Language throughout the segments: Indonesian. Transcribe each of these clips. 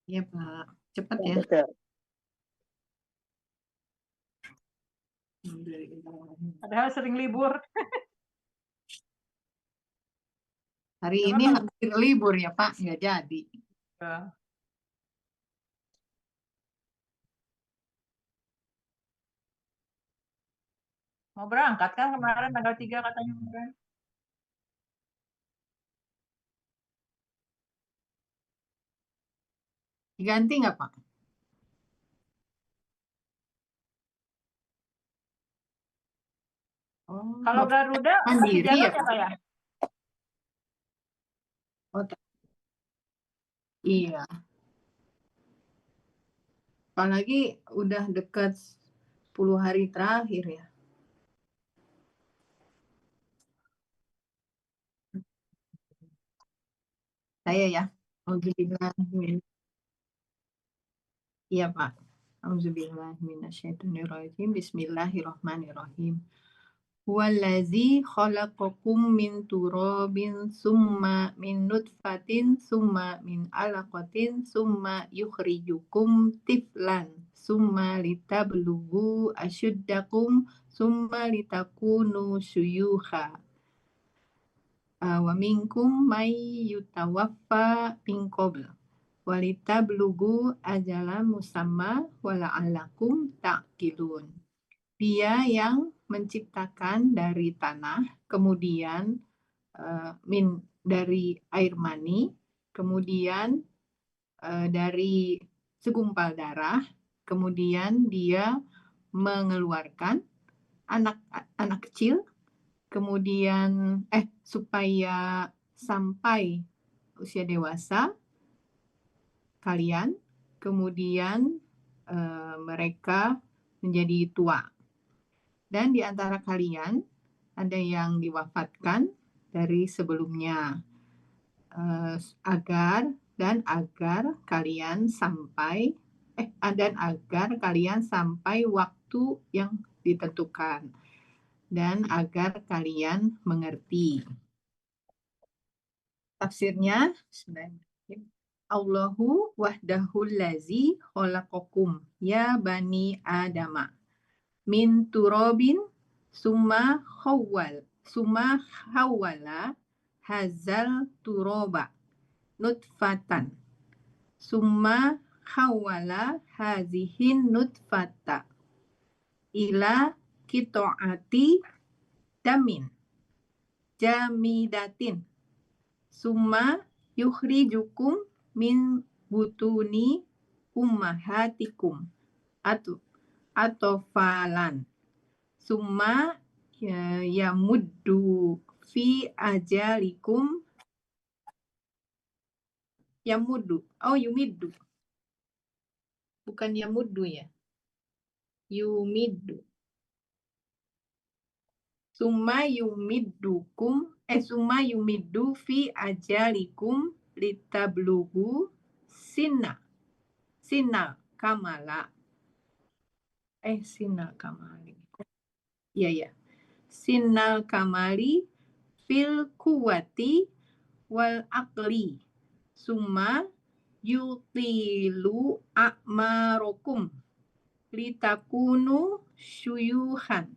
Iya, Pak. Cepat ya. Padahal sering libur. Hari Ya, ini Pak. hampir libur ya, Pak. Nggak jadi. Ya. Mau berangkat kan kemarin tanggal 3 katanya mau berangkat. Diganti nggak, Pak? Oh, Kalau Bapak Garuda masih mandiri jalan ya, ya, Pak? Pak ya? Oh, iya. Apalagi udah dekat 10 hari terakhir ya. Saya ya. Alhamdulillah. Iya, Pak. Auzubillahiminasyaitonirrajim. Bismillahirrahmanirrahim. Huwallazi khalaqakum min turabin summa min nutfatin summa min alaqatin summa yukhrijukum tiflan summa litablughu asyuddakum summa litakunu syuyukha wa minkum may yutawaffa min qabl walitablugu ajalan musamma wala'allakum ta'qilun. Dia yang menciptakan dari tanah, kemudian dari air mani, kemudian dari segumpal darah, kemudian dia mengeluarkan anak kecil, kemudian supaya sampai usia dewasa kalian, kemudian mereka menjadi tua. Dan di antara kalian ada yang diwafatkan dari sebelumnya agar kalian sampai waktu yang ditentukan dan agar kalian mengerti. Tafsirnya, Allahu wahdahul lazi khalaqakum ya bani adama min turabin summa hawala hazal turaba nutfatan summa hawala hazihin nutfata ila kito'ati damin jamidatin summa yukhrijukum min butuni ummahatikum atau falan summa yamuddu fi ajalikum yumiddu bukan yamuddu ya, yumiddu summa yumiddu fi ajalikum litablugu sinna kamala kamali ya sinnal kamali fil kuwati wal aqli summa yutilu a'marukum litakunu syuyukhan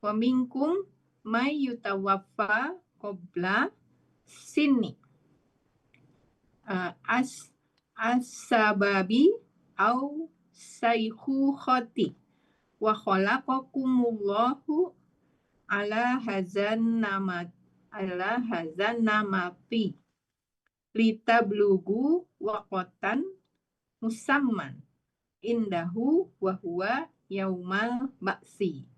wa minkum may yutawaffa qabla sinni as-sababi au sayhukhati wa khalaqakumullahu ala hazannamati litablugu waqatan musamman indahu wa huwa yaumal ba'si.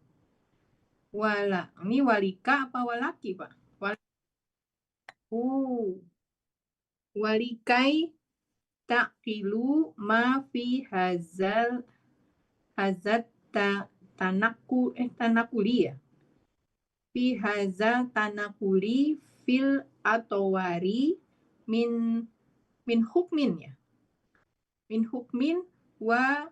Ini walika apa walaki, Pak? Walikai taqilu ma fi hazat tanakuli ya. Fi hazal tanakuli fil atowari min hukmin ya. Min hukmin wa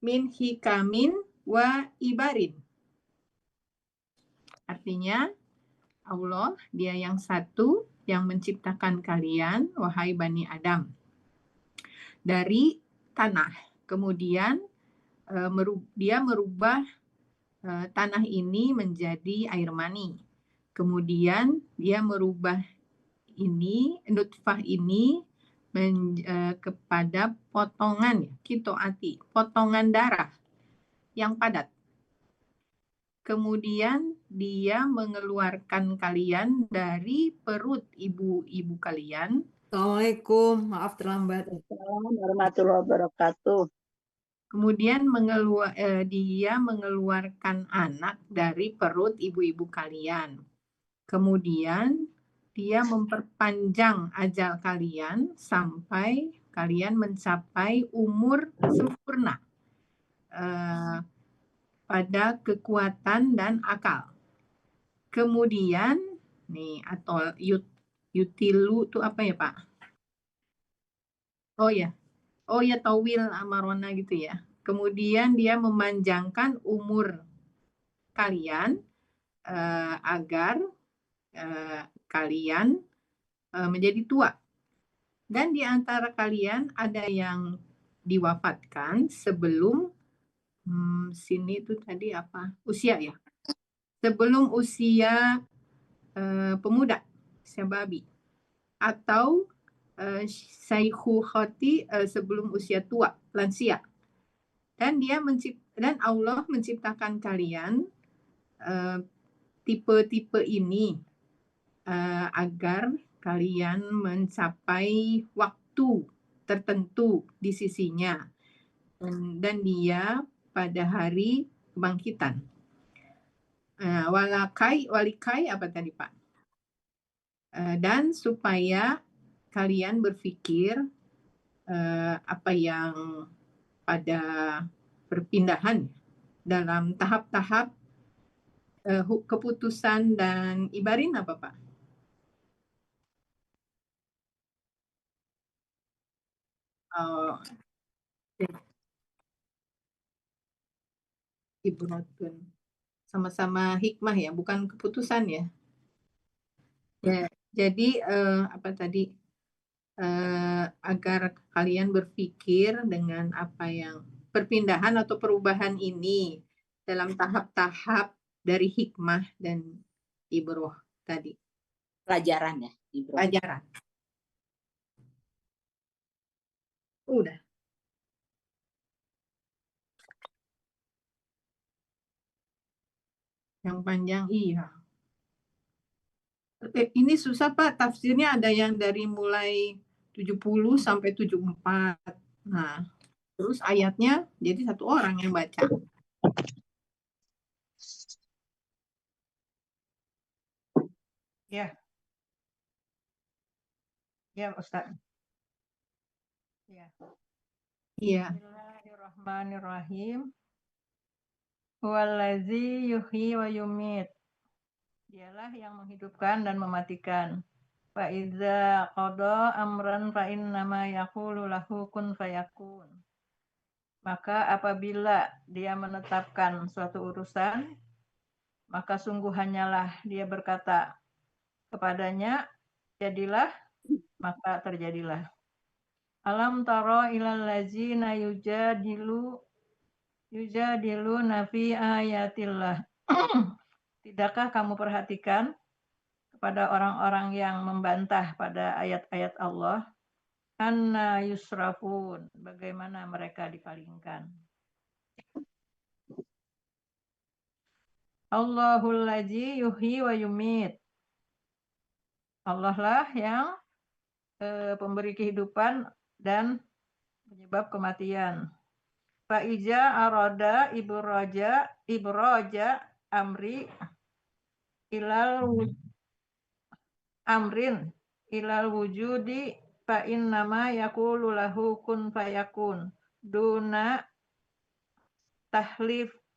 min hikamin wa ibarin. Artinya Allah, dia yang satu yang menciptakan kalian, wahai Bani Adam, dari tanah. Kemudian dia merubah tanah ini menjadi air mani. Kemudian dia merubah nutfah ini kepada potongan kitoati, potongan darah yang padat. Kemudian dia mengeluarkan kalian dari perut ibu-ibu kalian. Assalamualaikum, maaf terlambat. Assalamualaikum warahmatullahi wabarakatuh. Kemudian dia mengeluarkan anak dari perut ibu-ibu kalian. Kemudian dia memperpanjang ajal kalian sampai kalian mencapai umur sempurna pada kekuatan dan akal. Kemudian nih atau yutilu itu apa ya Pak? Oh ya tawil amarona gitu ya. Kemudian dia memanjangkan umur kalian agar kalian menjadi tua. Dan di antara kalian ada yang diwafatkan sebelum sini itu tadi apa? Usia ya. Sebelum usia pemuda, usia babi. Atau syaikhukati sebelum usia tua, lansia. Dan Allah menciptakan kalian tipe-tipe ini agar kalian mencapai waktu tertentu di sisinya. Dan dia pada hari kebangkitan. Walikai apa tadi Pak? Dan supaya kalian berpikir apa yang pada perpindahan dalam tahap-tahap keputusan dan ibarin apa Pak? Ibratun. Sama-sama hikmah ya, bukan keputusan ya. Ya, jadi apa tadi? Agar kalian berpikir dengan apa yang perpindahan atau perubahan ini dalam tahap-tahap dari hikmah dan ibroh tadi. Pelajaran ya, ibroh. Pelajaran. Udah. Yang panjang iya. Ini susah Pak, tafsirnya ada yang dari mulai 70 sampai 74. Nah, terus ayatnya jadi satu orang yang baca. Ya. Ya, Ustaz. Ya. Iya. Bismillahirrahmanirrahim. Huwallazi yuhyi wa yumit. Dialah yang menghidupkan dan mematikan. Fa iza qada amran fa innama yaqulu lahu kun fayakun. Maka apabila dia menetapkan suatu urusan, maka sungguh hanyalah dia berkata kepadanya, jadilah, maka terjadilah. Alam taro ilal ladzina yujadilu nafi ayatillah. Tidakkah kamu perhatikan kepada orang-orang yang membantah pada ayat-ayat Allah? Anna yusrafun, bagaimana mereka dipalingkan. Allahul ladzi yuhyi wa yumit. Allah lah yang pemberi kehidupan dan penyebab kematian. Fa'ija aroda ibroja amri ilal amrin ilal wujudi fa innama yaqulu lahu kun fayakun duna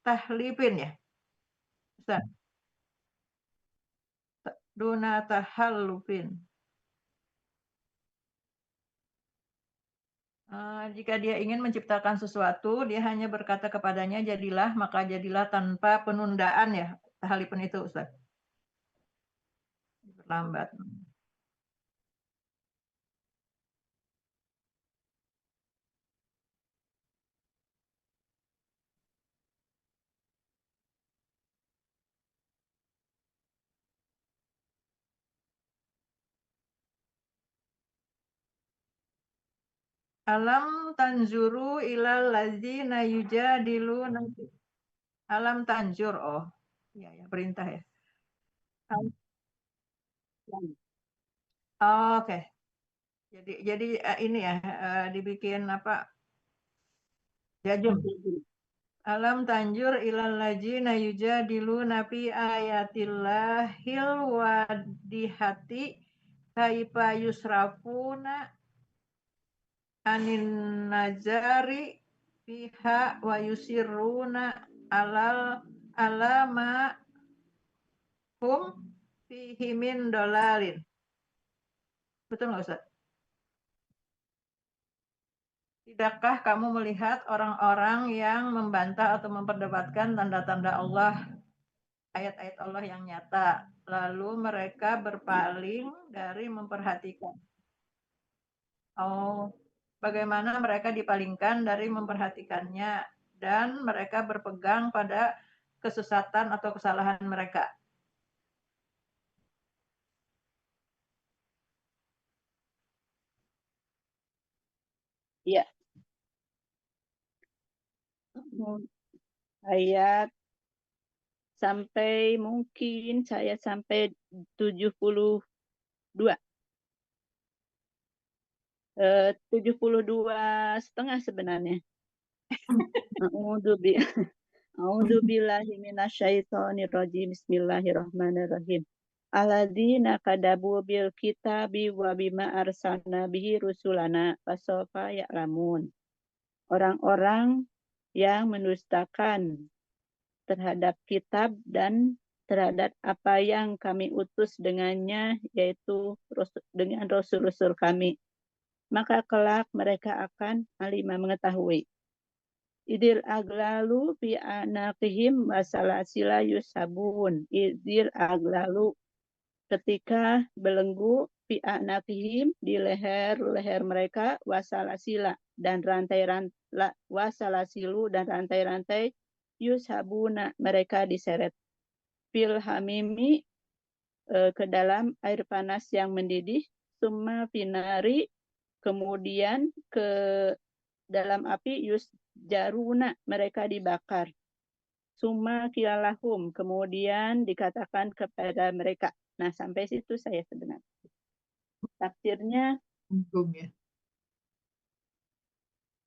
tahlifin ya Ustaz. Duna tahallufin. Jika dia ingin menciptakan sesuatu, dia hanya berkata kepadanya jadilah, maka jadilah tanpa penundaan ya. Tahalifun itu Ustaz. Lambat. Alam tanzuru ilal ladzina yujadiluna alam tanjur ya perintah ya. Oke. Jadi ini ya dibikin apa? Jajum. Alam tanjur ilal ladzina yujadiluna fi ayatillahil wadihati kaifa yusrafuna anin najari fiha wa yusirruna alama hum fihi min dolalin. Betul nggak Ustaz? Tidakkah kamu melihat orang-orang yang membantah atau memperdebatkan tanda-tanda Allah, ayat-ayat Allah yang nyata, lalu mereka berpaling dari memperhatikan. Bagaimana mereka dipalingkan dari memperhatikannya dan mereka berpegang pada kesesatan atau kesalahan mereka. Ya. Ayat sampai mungkin saya sampai 72. 72,5 sebenarnya. A'udzubillahi minasyaitonirrajim. Bismillahirrahmanirrahim. Alladzina kadabu bil kitabi wa bima arsalna bihi rusulana fasawfa ya'lamun. Orang-orang yang mendustakan terhadap kitab dan terhadap apa yang kami utus dengannya, yaitu dengan rasul-rasul kami. Maka kelak mereka akan alimah mengetahui. Idil aglalu fi anaqihim wasalasila yusabun. Idil aglalu ketika belenggu fi anaqihim di leher-leher mereka wasalasila dan wasalasilu dan rantai-rantai yusabuna mereka diseret fil hamimi ke dalam air panas yang mendidih summa finari kemudian ke dalam api jaruna mereka dibakar. Summa kilalahum kemudian dikatakan kepada mereka. Nah sampai situ saya sebenarnya. Tafsirnya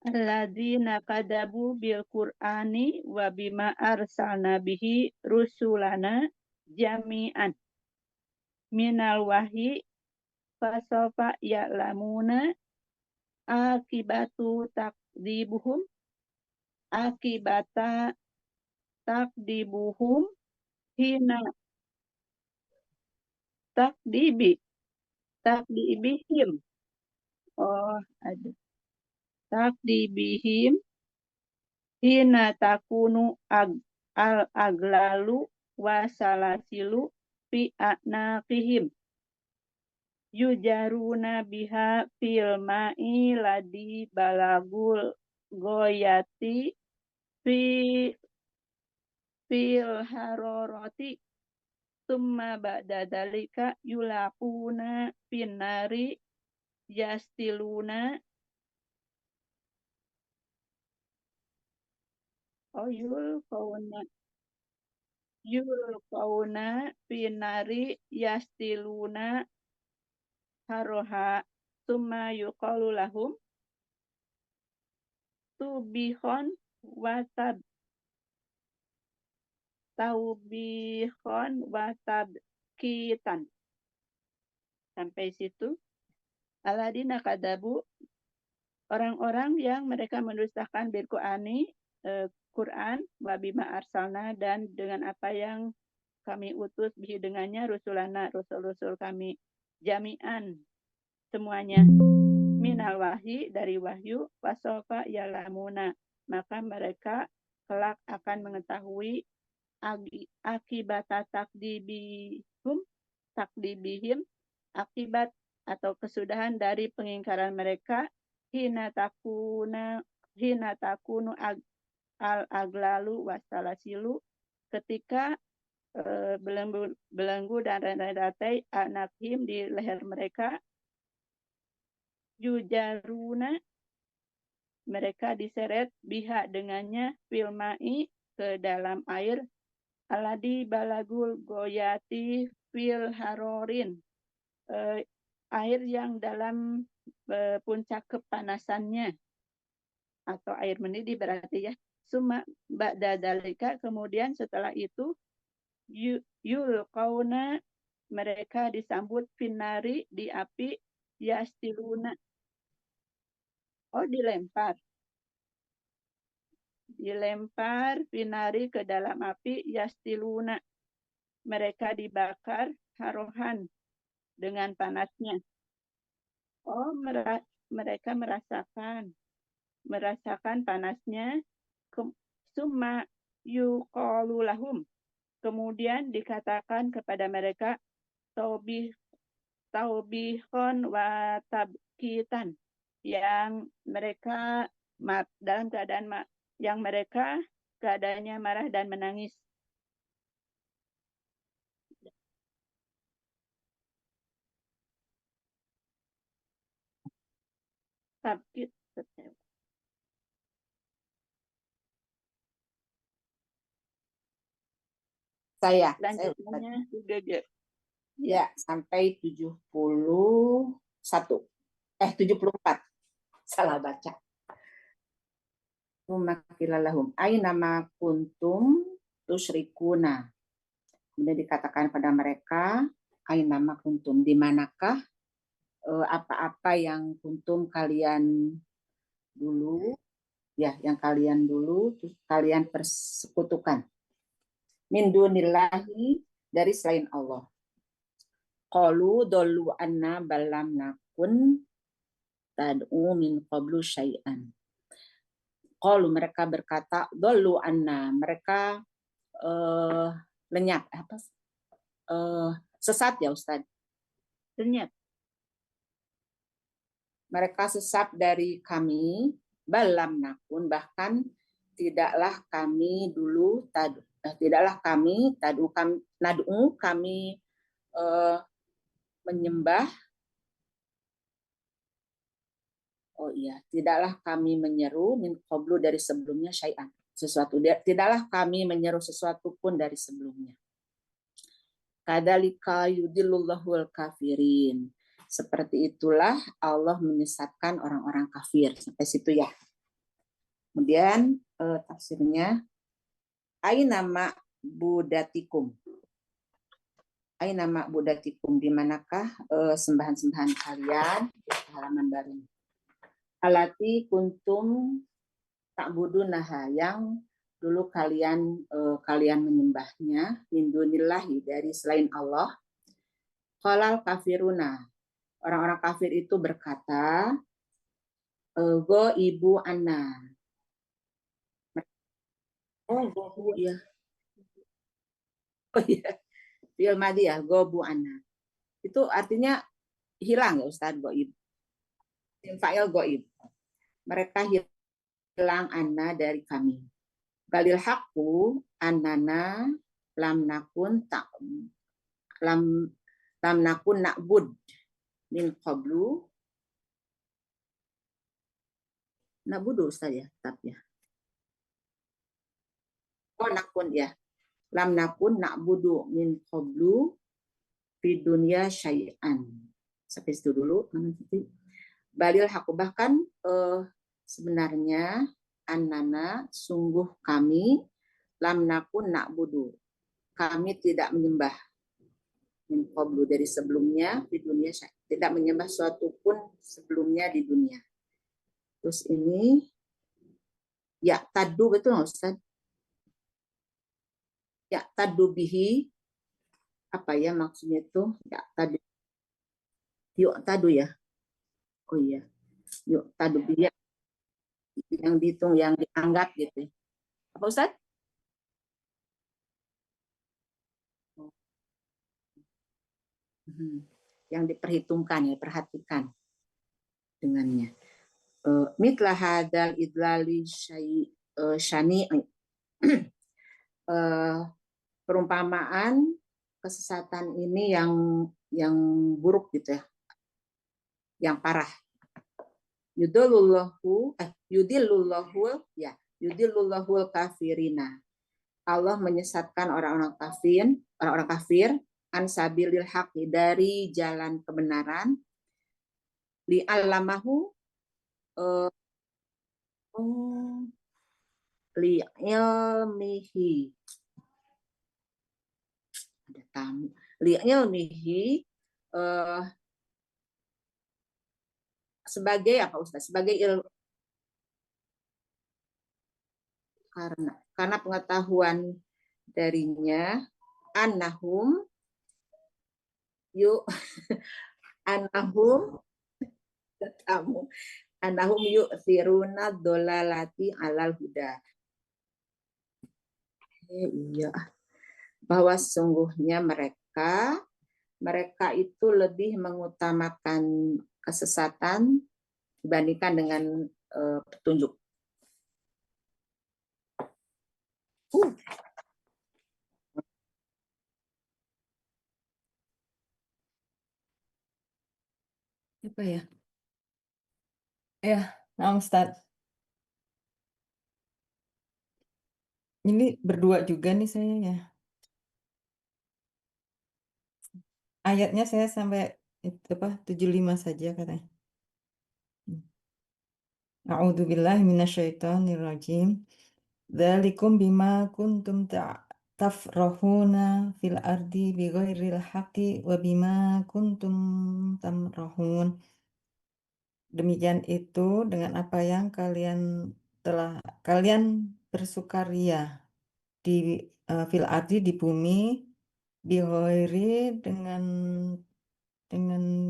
alladzina kadabu bil Qur'ani wa bima arsalna bihi rusulana jami'an minal wahyi fasawfa ya'lamuna akibatu takdibuhum akibata takdibuhum hina takdibihim ada takdibihim hina takunu al aglalu wasalasilu fi anaqihim yujaruna biha fil ma'i ladi balagul goyati fil haroroti summa ba'da dalika yulaquna finnari yastiluna yulqauna finnari yastiluna haroha summa yuqalu lahum tubihon wasab taubihon wa tabkitan. Sampai situ. Aladina kadabu, orang-orang yang mereka mendustakan bil Quran wa bima arsalna, dan dengan apa yang kami utus bihi dengannya rusulana, rasul-rasul kami, jami'an semuanya, minal wahyi, dari wahyu, wasofa yalamuna, maka mereka kelak akan mengetahui akibat takdibihim, akibat atau kesudahan dari pengingkaran mereka, hina takunu al aglalu wasalasilu, ketika belenggu dan rantai anakhim di leher mereka, yujaruna, mereka diseret biha dengannya, filmai, ke dalam air, aladi balagul goyati fil harorin, air yang dalam puncak kepanasannya, atau air mendidih berarti ya. Summa ba'da dalika, kemudian setelah itu, yulqauna, mereka disambut finari, di api, yastiluna, dilempar finari, ke dalam api, yastiluna, mereka dibakar harohan, dengan panasnya. Mereka merasakan panasnya. Summa yuqalu lahum, kemudian dikatakan kepada mereka, taubihon wa tabkitan, yang mereka dalam keadaan yang mereka keadaannya marah dan menangis. Tabkit, Saya lanjutannya juga. ya sampai 74. Salah baca. Umakilalahum ainama kuntum tusyrikuna. Kemudian dikatakan pada mereka, ainama kuntum, di manakah apa-apa yang kuntum kalian dulu, ya, yang kalian dulu terus kalian persekutukan. Min dunillahi, dari selain Allah. Qalu dollu anna balam nakun tad'u min qablu syai'an. Qalu, mereka berkata, dollu anna, mereka lenyap, sesat ya Ustaz? Lenyap. Mereka sesat dari kami, balam nakun, bahkan tidaklah kami dulu, tidaklah kami, nad'u, kami menyembah, tidaklah kami menyeru min qablu, dari sebelumnya, syai'an, sesuatu, tidaklah kami menyeru sesuatu pun dari sebelumnya. Kadzalika yudillullahul kafirin, seperti itulah Allah menyesatkan orang-orang kafir. Sampai situ ya. Kemudian tafsirnya, ainama budatikum, ainama budatikum, di manakah sembahan-sembahan kalian, halaman baru. Alati kuntum ta'budunaha, yang dulu kalian menyembahnya, min dunillahi, dari selain Allah. Qalal kafiruna, orang-orang kafir itu berkata, go ibu anna. Go ya. Fi'il madhi ya, go bu anna. Itu artinya hilang ya Ustaz, go ibu. Fa'il go ibu. Mereka hilang anna, dari kami. Balil haqqu annana lam nakun na'bud min qablu. Na'budu Ustaz ya, tetap ya. Nakun ya. Lam nakun na'budu min qablu fi dunya syai'an. Sampai situ dulu. Balil haqqu, bahkan sebenarnya annana, sungguh kami, lam nakun na'budu, kami tidak menyembah min qablu dari sebelumnya di dunia, tidak menyembah suatu pun sebelumnya di dunia. Terus ini ya tadu, betul nggak Ustaz? Ya tadu bihi, apa ya maksudnya itu? Ya tadu, yuk tadu ya. Oh iya, yuk tadu bihi yang dihitung, yang dianggap gitu. Apa Ustaz? Yang diperhitungkan, ya, perhatikan dengannya. Mitlah hadal idlali syani, perumpamaan kesesatan ini yang buruk gitu ya, yang parah. Yudillullahu kafirina. Allah menyesatkan orang-orang kafir an sabilil haqi, dari jalan kebenaran, li'allamahu li'ilmihi, ada tamu, li'ilmihi sebagai apa Ustaz? Sebagai karena pengetahuan darinya, annahum tamu annahum yu'thiruna dolalati alal huda. Iya, bahwa sesungguhnya mereka itu lebih mengutamakan kesesatan dibandingkan dengan petunjuk. Apa ya? Ya, nah Ustaz. Ini berdua juga nih saya ya. Ayatnya saya sampai 75 saja katanya. A'udzubillahi minasyaitonirrajim. Dzalikum bima kuntum tafrahuna fil ardi bighairil haqqi wa bima kuntum tamrahun. Demikian itu dengan apa yang kalian bersukaria di fil ardi, di bumi, bighairi, dengan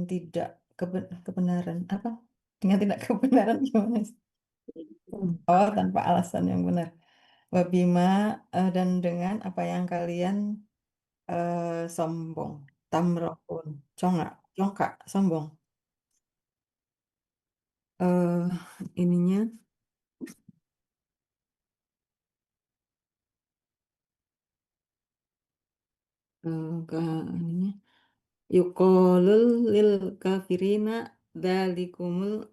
tidak kebenaran, apa? Dengan tidak kebenaran gimana? Oh, tanpa alasan yang benar. Wabima, dan dengan apa yang kalian sombong, tamrohun, congkak, sombong. Ininya ininya yuqalul lil kafirina dzalikumul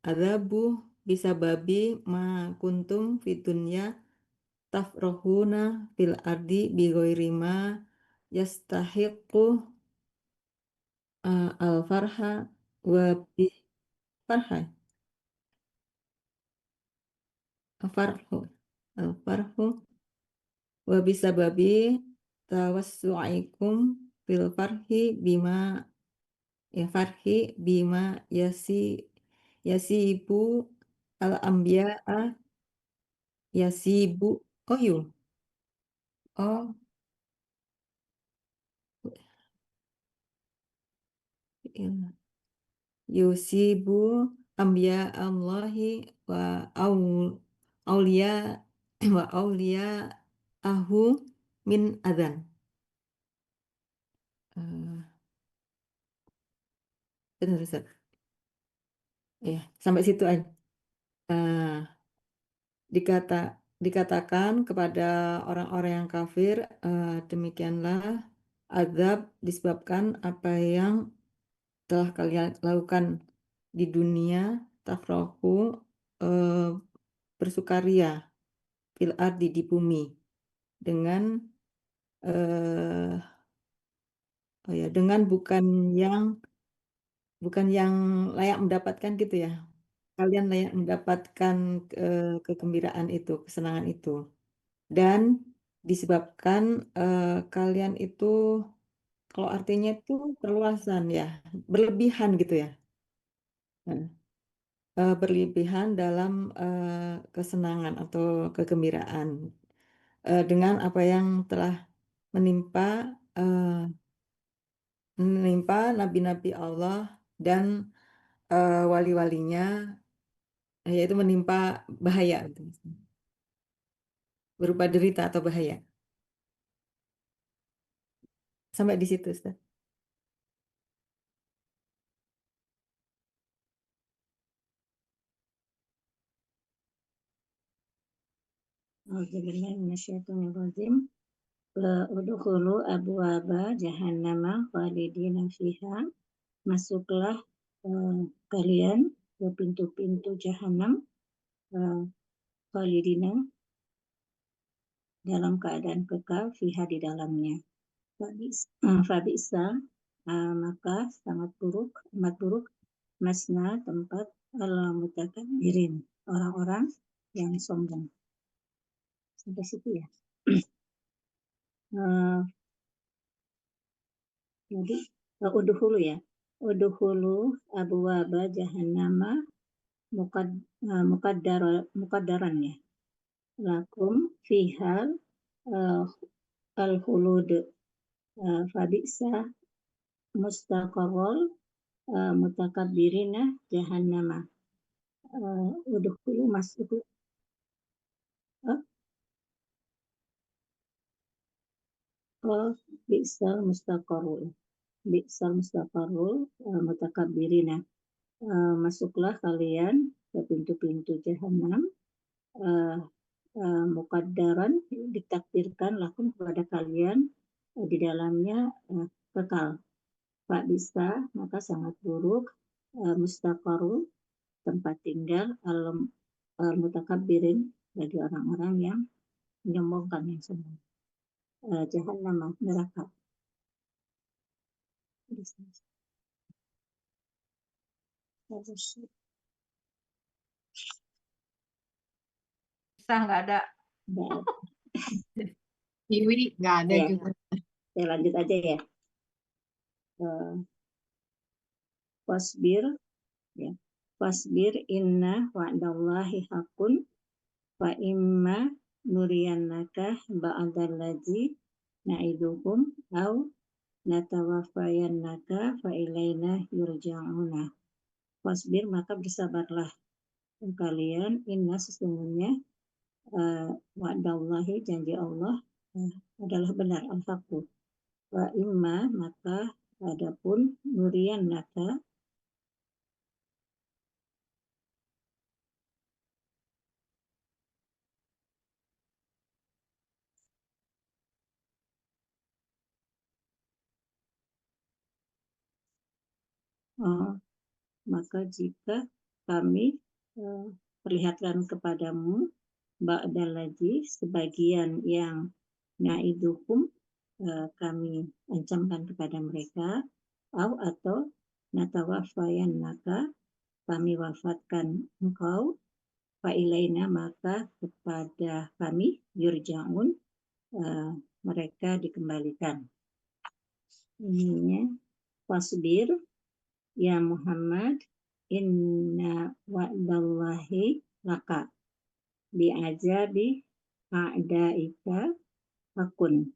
adabu bisababi ma kuntum fitunya tafrohuna fil ardi bighairi ma yastahiqu al farha wa bi farha al farhu wa bisababi tawassu'ikum fil farhi bima yasibu al anbiya'a yasibu oh yusibu anbiya Allahi wa aulia wa aulia ahu min adzan. Benar, Ustaz. Ya, sampai situ aja. Dikatakan kepada orang-orang yang kafir, demikianlah azab disebabkan apa yang telah kalian lakukan di dunia, tafrohu, bersukaria, fil ardi, di bumi, dengan dengan bukan yang layak mendapatkan gitu ya. Kalian layak mendapatkan kegembiraan itu, kesenangan itu. Dan disebabkan kalian itu, kalau artinya itu perluasan ya, berlebihan gitu ya. Berlebihan dalam kesenangan atau kegembiraan dengan apa yang telah menimpa nabi-nabi Allah dan wali-walinya, yaitu menimpa bahaya gitu. Berupa derita atau bahaya. Sampai di situ, Ustaz. A'udzubillahiminasyaitonirrajim. Udkhulu abwaaba jahannama khalidina fiha. Masuklah kalian ke pintu-pintu jahanam khalidina dalam keadaan kekal fiha di dalamnya. Fabisa maka sangat buruk, amat buruk masna tempat al-mutakabbirin, orang-orang yang sombong. Sampai situ ya. Jadi udhulu ya. Udhulu abwaaba jahannama mukaddaran ya. Lakum fihal al-khulud fabisa mustaqarrul mutakabbirina jahannama. Udhulu masuk bi'sal mustaqarrul mutakabbirina. Masuklah kalian ke pintu-pintu jahanam mukaddaran, ditakdirkan lakum kepada kalian di dalamnya kekal. Pak bisa maka sangat buruk mustaqarrul tempat tinggal mutakabbirin bagi orang-orang yang menyombongkan, yang sombong. Jahannam neraka. Bisa nggak ada. Iwi nggak ada Ya. juga. Saya lanjut aja ya. Wasbir ya. Wasbir inna wa'dallahi hakun wa imma nuriyannaka ba'dallazi na'iduhum au natawafayannaka fa ilaina yurja'una. Wasbir maka bersabarlah kalian inna sesungguhnya wa'dallahi janji Allah adalah benar al-haqqu. Wa imma maka adapun nuriyannaka maka jika kami perlihatkan kepadamu ba'dal ladzi sebagian yang na'idukum kami ancamkan kepada mereka atau natawafayannaka kami wafatkan engkau fa ilaina maka kepada kami yurja'un mereka dikembalikan. Ininya wasbir ya Muhammad inna wa'dallahi laka bi'ajabi a'daika hakun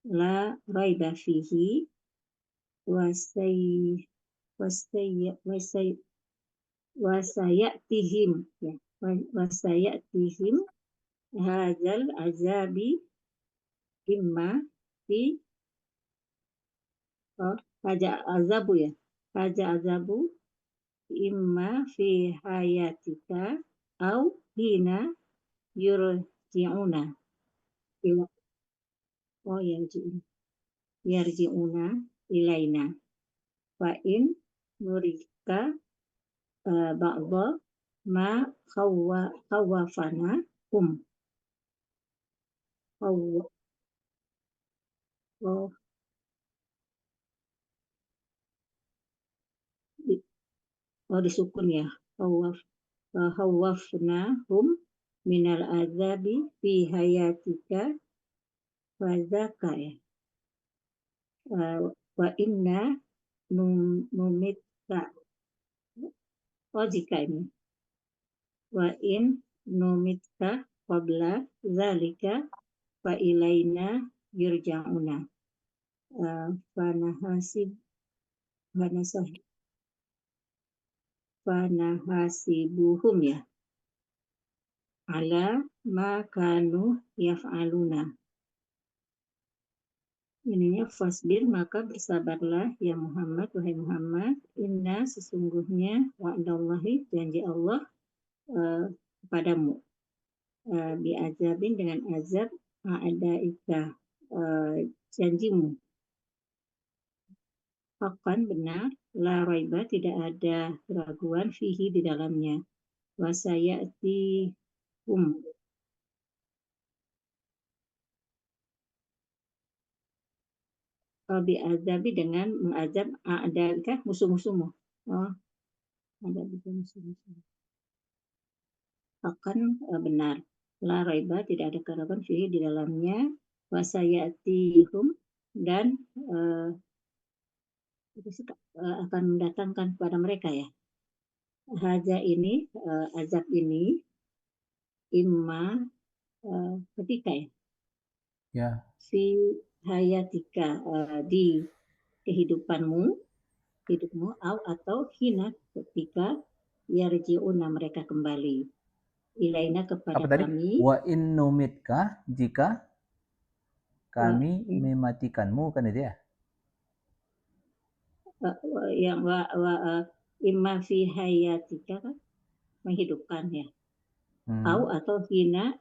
la raiba fihi wasayatihim ya wasayatihim hadzal azabi imma fi haja azabu ya haja azabu imma fi hayatika au hina yurji'una yarji'una ilaina fa in nurika ba'dha ma khawwafana disukun ya khawwafnahum minal azabi fi hayatika Fadzaka ya. Wa inna numitka. Oh jika ini. Wa in numitka qabla zalika fa ilaina yurja'una. Fanahasibuhum ya. Ala ma kanu yaf'aluna. Ininya fasbir, maka bersabarlah ya Muhammad, wahai Muhammad, inna sesungguhnya wa'dallahi, janji Allah kepadamu, biazabin dengan azab, a'daika, janjimu, haqqan benar, la raiba tidak ada keraguan, fihi di dalamnya, wasayati biazabi dengan mengazab a'daika musuh-musuhmu. Oh, ada musuh-musuh. Akan benar. La raiba tidak ada keraguan fihi di dalamnya. Wasayatihum dan akan mendatangkan kepada mereka ya. Haja ini azab ini imma ketika ya. Ya. Fi hayatika di hidupmu atau hina ketika yarji'una mereka kembali ilaina kepada kami. Wa in numitka, jika kami mematikanmu, kan itu ya? Yang imma fi hayatika kan menghidupkan ya. Atau hina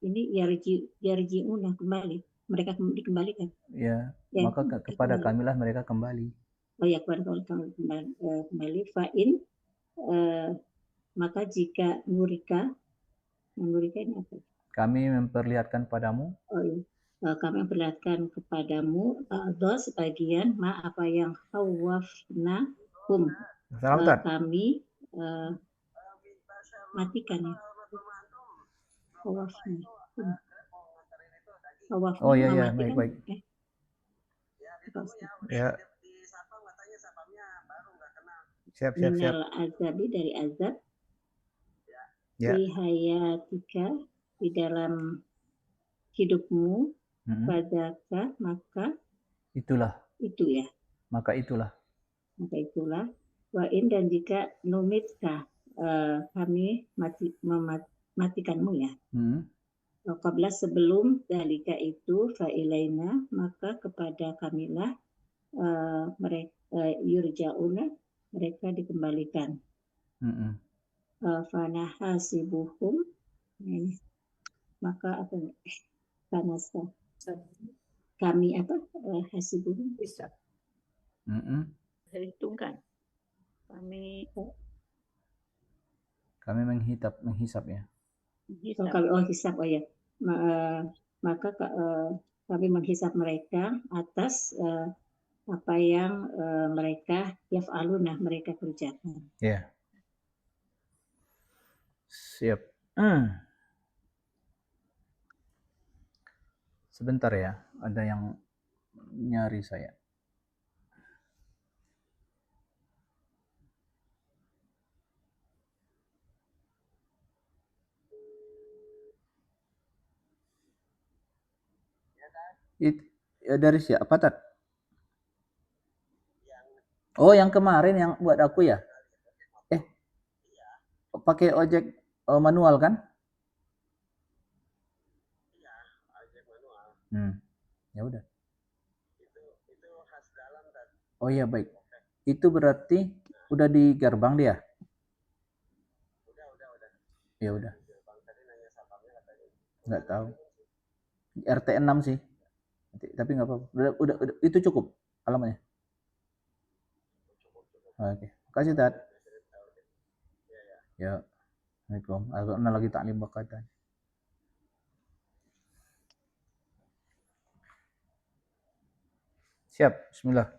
ini yarji'una kembali, mereka dikembalikan. Ya, maka kepada kamilah mereka kembali. Oh ya, kepada kami kembali. Fa'in maka jika nurika ini apa? Kami memperlihatkan padamu. Oh iya. Kami memperlihatkan kepadamu sebagian apa yang khawafna kami matikan ya. Khawafna. Oh ya, baik. Ya. Siap. Minal azabi, dari azab. Ya. Di hayatika, di dalam hidupmu. Fadzaka, maka itulah. Itu ya. Maka itulah. Wa in, dan jika numitka, kami mematikanmu ya. Qabla, sebelum dalika itu, fa'ilaina, maka kepada kamilah mereka yurja'una, mereka dikembalikan. Fanahasibuhum, maka apa? Fanasa. Kami hasibuhum Bisa. Perhitungkan. Kami menghisap ya. Hisap, oh ya. Maka kami menghisap mereka atas apa yang mereka yaf'aluna, mereka kerjakan. Ya. Siap. Sebentar ya, ada yang nyari saya. Dari siapa, Tat? Oh, yang kemarin yang buat aku ya? Pakai ojek manual kan? Ya udah. Itu khas dalam, Tat. Oh iya, baik. Itu berarti udah di gerbang dia? Udah. Ya udah. Nggak tahu. RT 6 sih. Tapi nggak apa-apa. Udah, itu cukup alamatnya. Oke. Makasih, Tat. Ya. Assalamualaikum. Aku lagi taklim bakatan. Siap. Bismillah.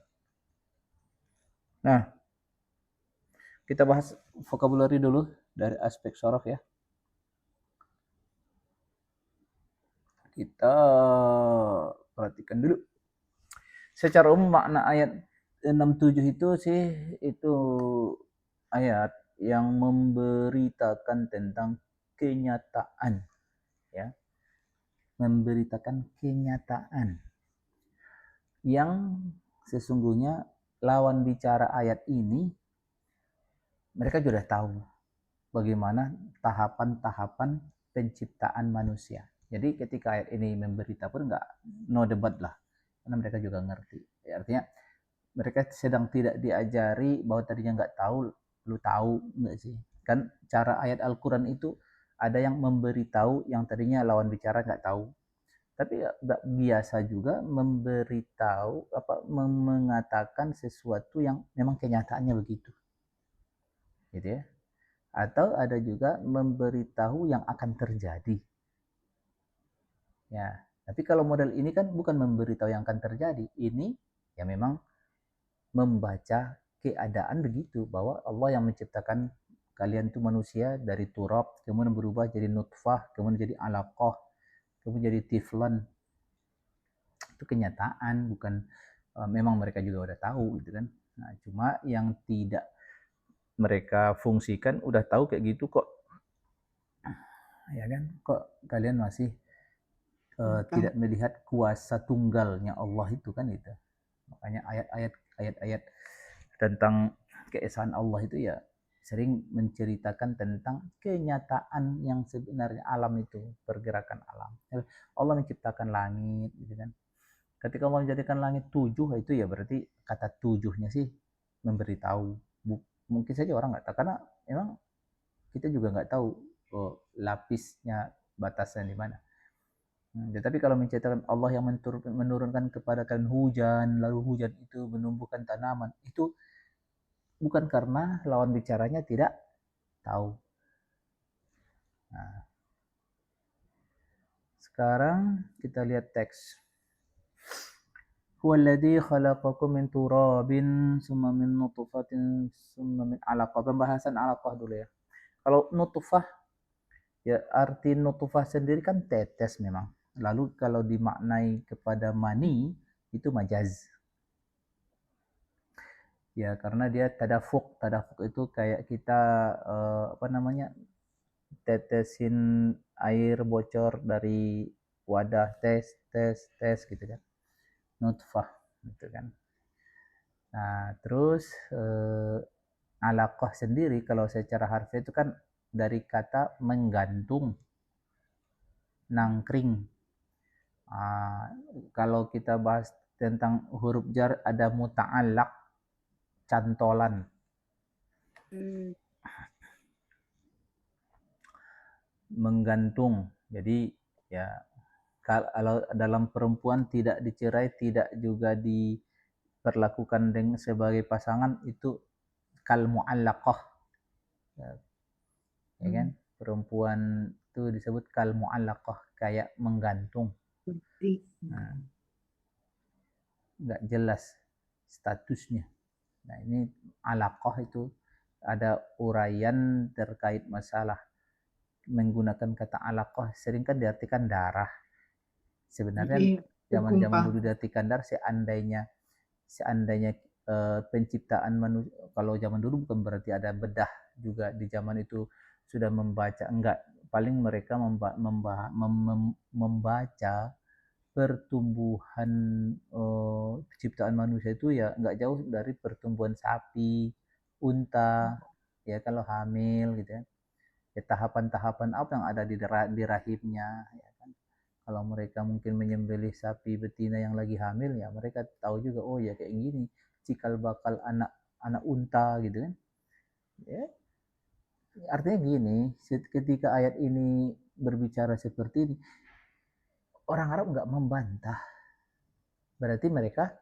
Nah, kita bahas vocabulary dulu dari aspek sorof ya. kita perhatikan dulu. Secara umum makna ayat 67 itu sih itu ayat yang memberitakan tentang kenyataan, ya, memberitakan kenyataan yang sesungguhnya lawan bicara ayat ini mereka sudah tahu bagaimana tahapan-tahapan penciptaan manusia. Jadi ketika ayat ini memberitakan nggak no debat lah, karena mereka juga ngerti. Ya, artinya mereka sedang tidak diajari bahwa tadinya nggak tahu, lu tahu nggak sih? Kan cara ayat Al-Quran itu ada yang memberitahu yang tadinya lawan bicara nggak tahu. Tapi nggak biasa juga memberitahu mengatakan sesuatu yang memang kenyataannya begitu, gitu ya. Atau ada juga memberitahu yang akan terjadi. Ya, tapi kalau model ini kan bukan memberitahu yang akan terjadi. Ini ya memang membaca keadaan begitu, bahwa Allah yang menciptakan kalian itu manusia dari turab, kemudian berubah jadi nutfah, kemudian jadi alaqah, kemudian jadi tiflan. Itu kenyataan, bukan memang mereka juga udah tahu gitu kan. Nah, cuma yang tidak mereka fungsikan udah tahu kayak gitu kok, ya kan, kok kalian masih tidak melihat kuasa tunggalnya Allah itu kan itu. Makanya ayat-ayat tentang keesaan Allah itu ya sering menceritakan tentang kenyataan yang sebenarnya alam itu, pergerakan alam. Allah menciptakan langit gitu kan. Ketika Allah menjadikan langit 7 itu ya berarti kata 7-nya sih memberitahu. Mungkin saja orang nggak tahu karena memang kita juga nggak tahu lapisnya batasnya di mana. Tetapi kalau menceritakan Allah yang menurunkan kepada kalian hujan, lalu hujan itu menumbuhkan tanaman, itu bukan karena lawan bicaranya tidak tahu. Nah, sekarang kita lihat teks. Huwallazi khalaqakum min turabin summa min nutfatin summa min alaqah. Pembahasan alaqah dulu ya. Kalau nutfah ya arti nutfah sendiri kan tetes memang. Lalu kalau dimaknai kepada mani itu majaz. Ya karena dia tadafuk. Tadafuk itu kayak kita tetesin air bocor dari wadah tes gitu kan. Nutfah gitu kan. Nah, terus alaqah sendiri kalau secara harfiah itu kan dari kata menggantung, nangkring. Kalau kita bahas tentang huruf jar ada muta'allaq, cantolan. Menggantung. Jadi ya kalau dalam perempuan tidak dicerai, tidak juga diperlakukan dengan sebagai pasangan, itu kal mu'allaqah. Ya kan? Perempuan itu disebut kal mu'allaqah, kayak menggantung. Nah, nggak jelas statusnya. Nah, ini alaqah itu ada uraian terkait masalah menggunakan kata alaqah sering kan diartikan darah. Sebenarnya zaman dulu diartikan darah seandainya penciptaan manusia, kalau zaman dulu bukan berarti ada bedah juga di zaman itu sudah membaca, enggak, paling mereka membaca pertumbuhan penciptaan manusia itu ya enggak jauh dari pertumbuhan sapi, unta, ya kalau hamil gitu ya. Ya tahapan-tahapan apa yang ada di rahimnya, ya kan. Kalau mereka mungkin menyembelih sapi betina yang lagi hamil, ya mereka tahu juga, oh ya kayak gini cikal bakal anak unta gitu kan. Ya, artinya gini, ketika ayat ini berbicara seperti ini, orang Arab nggak membantah, berarti mereka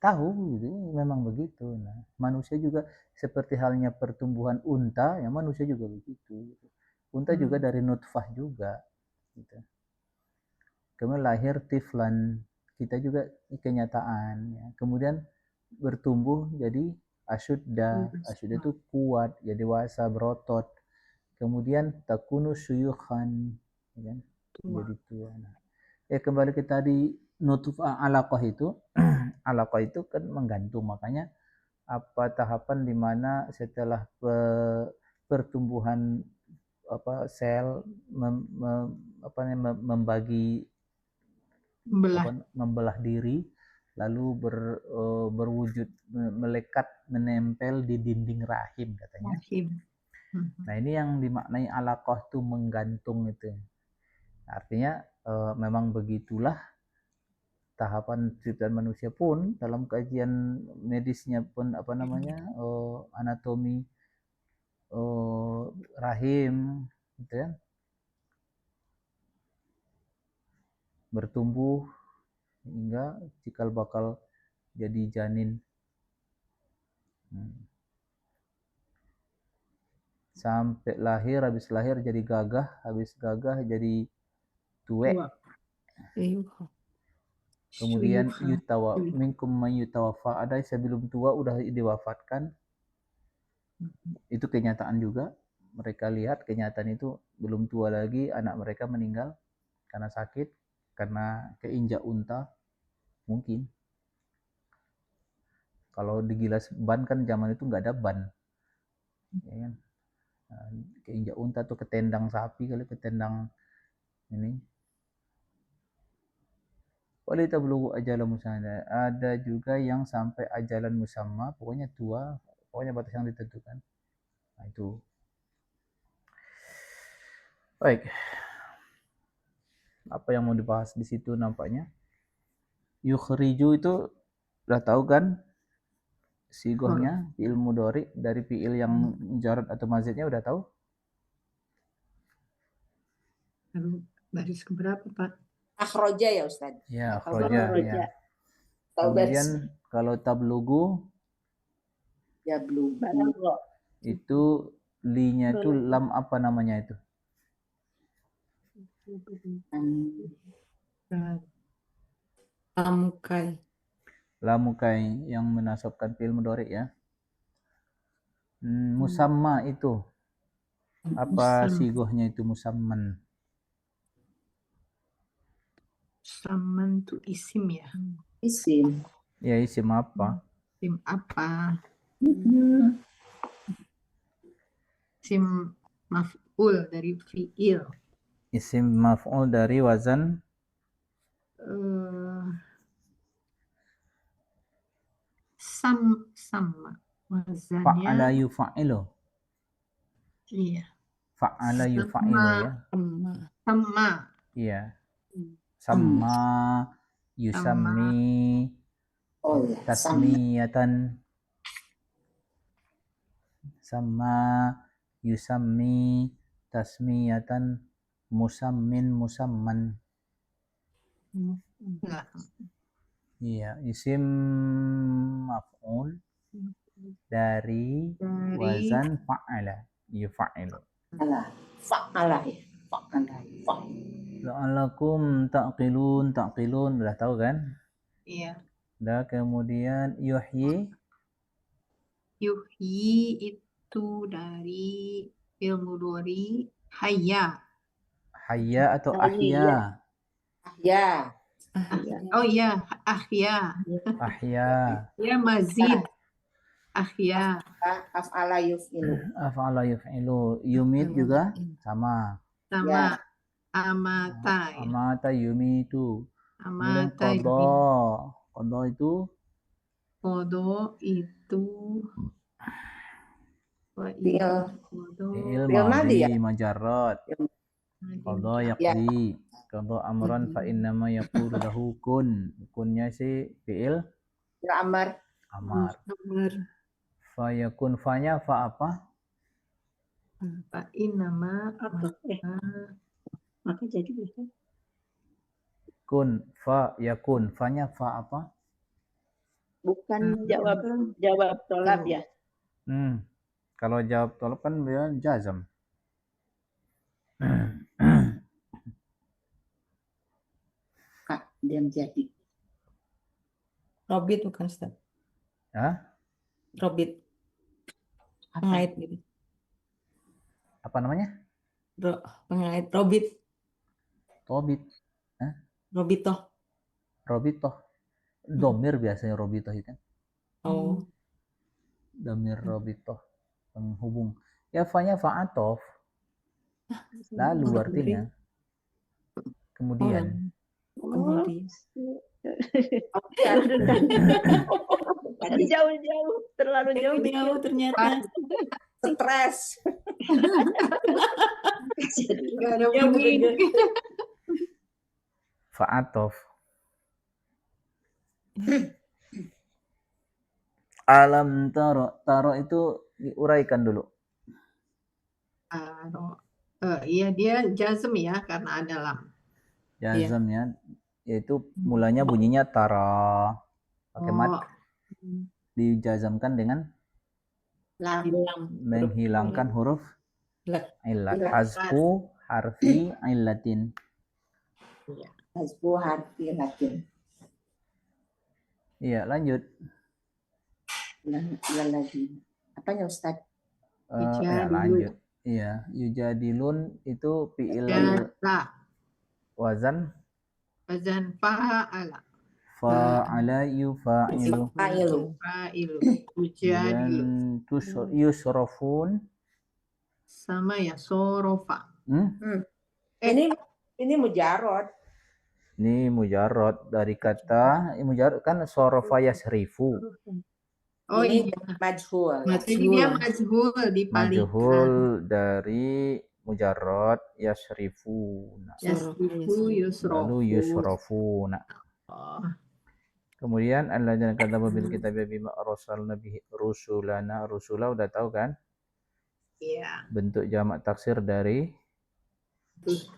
tahu gitu, memang begitu. Nah, manusia juga seperti halnya pertumbuhan unta, ya manusia juga begitu. Unta juga dari nutfah juga, gitu. Kemudian lahir tiflan, kita juga kenyataan. Ya. Kemudian bertumbuh jadi asyudda itu kuat, jadi dewasa, berotot. Kemudian takunu syuyukhan, ya kan? Tua. jadi tua. Nah, kembali ke tadi nutfah alaqah itu alaqah itu kan menggantung, makanya apa tahapan di mana setelah pertumbuhan sel membagi membelah diri lalu berwujud melekat menempel di dinding rahim katanya. Nah, ini yang dimaknai alaqah itu menggantung itu. Artinya memang begitulah tahapan ciptaan manusia pun dalam kajian medisnya pun anatomi rahim gitu ya, bertumbuh hingga cikal bakal jadi janin. Sampai lahir, habis lahir jadi gagah, habis gagah jadi tuwek. Kemudian minkum man yutawaffa, ada sebelum tua udah diwafatkan. Itu kenyataan juga. Mereka lihat kenyataan itu belum tua lagi, anak mereka meninggal karena sakit, karena keinjak unta mungkin. Kalau digilas ban kan zaman itu nggak ada ban, ya kan? Keinjak unta tuh ketendang sapi kali, ketendang ini. Walita belum ajalan musamma. Ada juga yang sampai ajalan musamma, pokoknya tua, pokoknya batas yang ditentukan. Nah, itu. Baik. Apa yang mau dibahas di situ nampaknya? Yukhriju itu udah tahu kan? Sigohnya fi'il mudhari dari fi'il yang mujarrad atau mazidnya udah tahu? Baris keberapa, Pak? Akhroja ya Ustaz. Ya, akhroja. Ya. Kemudian kalau tablugu ya belum. Itu li-nya itu lam apa namanya itu? Lamukai. Lamukai yang menasabkan fi'il mudhari ya. Musamma itu apa sigohnya itu musamman? Musamman itu isim ya. Isim. Ya, isim apa? Isim apa? Isim maf'ul dari fi'il. Isim maf'ul dari wazan sama wazannya. fa'ala yufa'ilu. Iya. Fa'ala yufa'ilu ya. Sama. Iya. Sama yusammi tasmiyatan. Sama yusammi tasmiyatan musammin musamman. Iya, isim maf'ul dari wazan fa'ala yufa'ilu. Fa'ala ya. La'allakum ta'qilun udah tahu kan? Iya. Udah, kemudian yuhyi itu dari fi'il mudhari hayya atau ahya? Ahya. Oh iya, ahya. Ya mazid. Ahya. Af'ala yuf'ilu. Yumit juga sama. Sama amata ya. Amata yumitu. Kemudian qadha itu fi'il madhi mujarrad. Qadha yaqdi. Qadha amran fa innama yaqulu lahu kun. Kunnya sih fi'il amar. Fa yakun, fa-nya fa apa? Fa innama maka jadi bisa. Kun fa yakun. Fa-nya fa apa? Bukan jawab tolab ya. Kalau jawab tolab kan dia jazam. Dia menjadi. Robit bukan Ustaz. Hah? Robit. Pengait gitu. Apa namanya? Pengait robit. Tobit, Robitoh. robitoh. Domir biasanya robitoh itu kan. Oh. Domir robitoh, penghubung. Ya fa-nya fa'atof. Lalu Oh, artinya kemudian. Kemudian. Tadi jauh-jauh, terlalu jauh Jauh ternyata. Stres. Gak ada Ya, bunyi. Fa'atof. Alam taro itu diuraikan dulu. Iya, dia jazm ya, karena ada lam. Jazmnya yaitu mulanya bunyinya tara. Pakai mat. Dijazamkan dengan menghilangkan huruf illat. Hazfu harfi illatin. Hazfu harfi latin. Iya, lanjut. Lagi. Apanya Ustaz? Ya, lanjut. Iya, yujadilun itu fi'il wazan fa'ala. Fa'ala yufa'ilu. Fa'ilu. Kemudian yusrafun. Sama ya, sorofa. Ini mujarrad. Ini mujarrad dari kata mujarrad kan sorofa yasrifu. Oh ini iya. majhul. Jadi dia majhul dipalingkan. Majhul dari mujarrad yasrifu. Yasrifu yusrofu. Lalu yusrafuna. Kemudian alladzina kadzabu bil kitabi bima arsalna bihi rusulana. Rusula udah tahu kan? Iya. Bentuk jamak taksir dari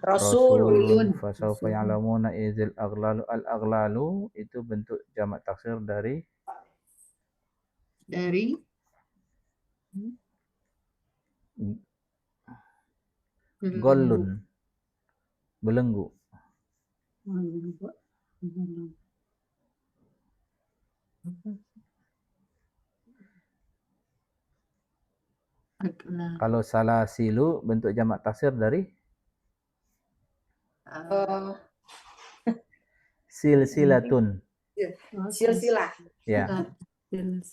Rasulun. Fasawfa ya'lamuna idzil aghlalu. Al-aghlalu itu bentuk jamak taksir dari gollun, belenggu. Kalau salasilu bentuk jamak taksir dari silsilatun. Silsilah. Ya.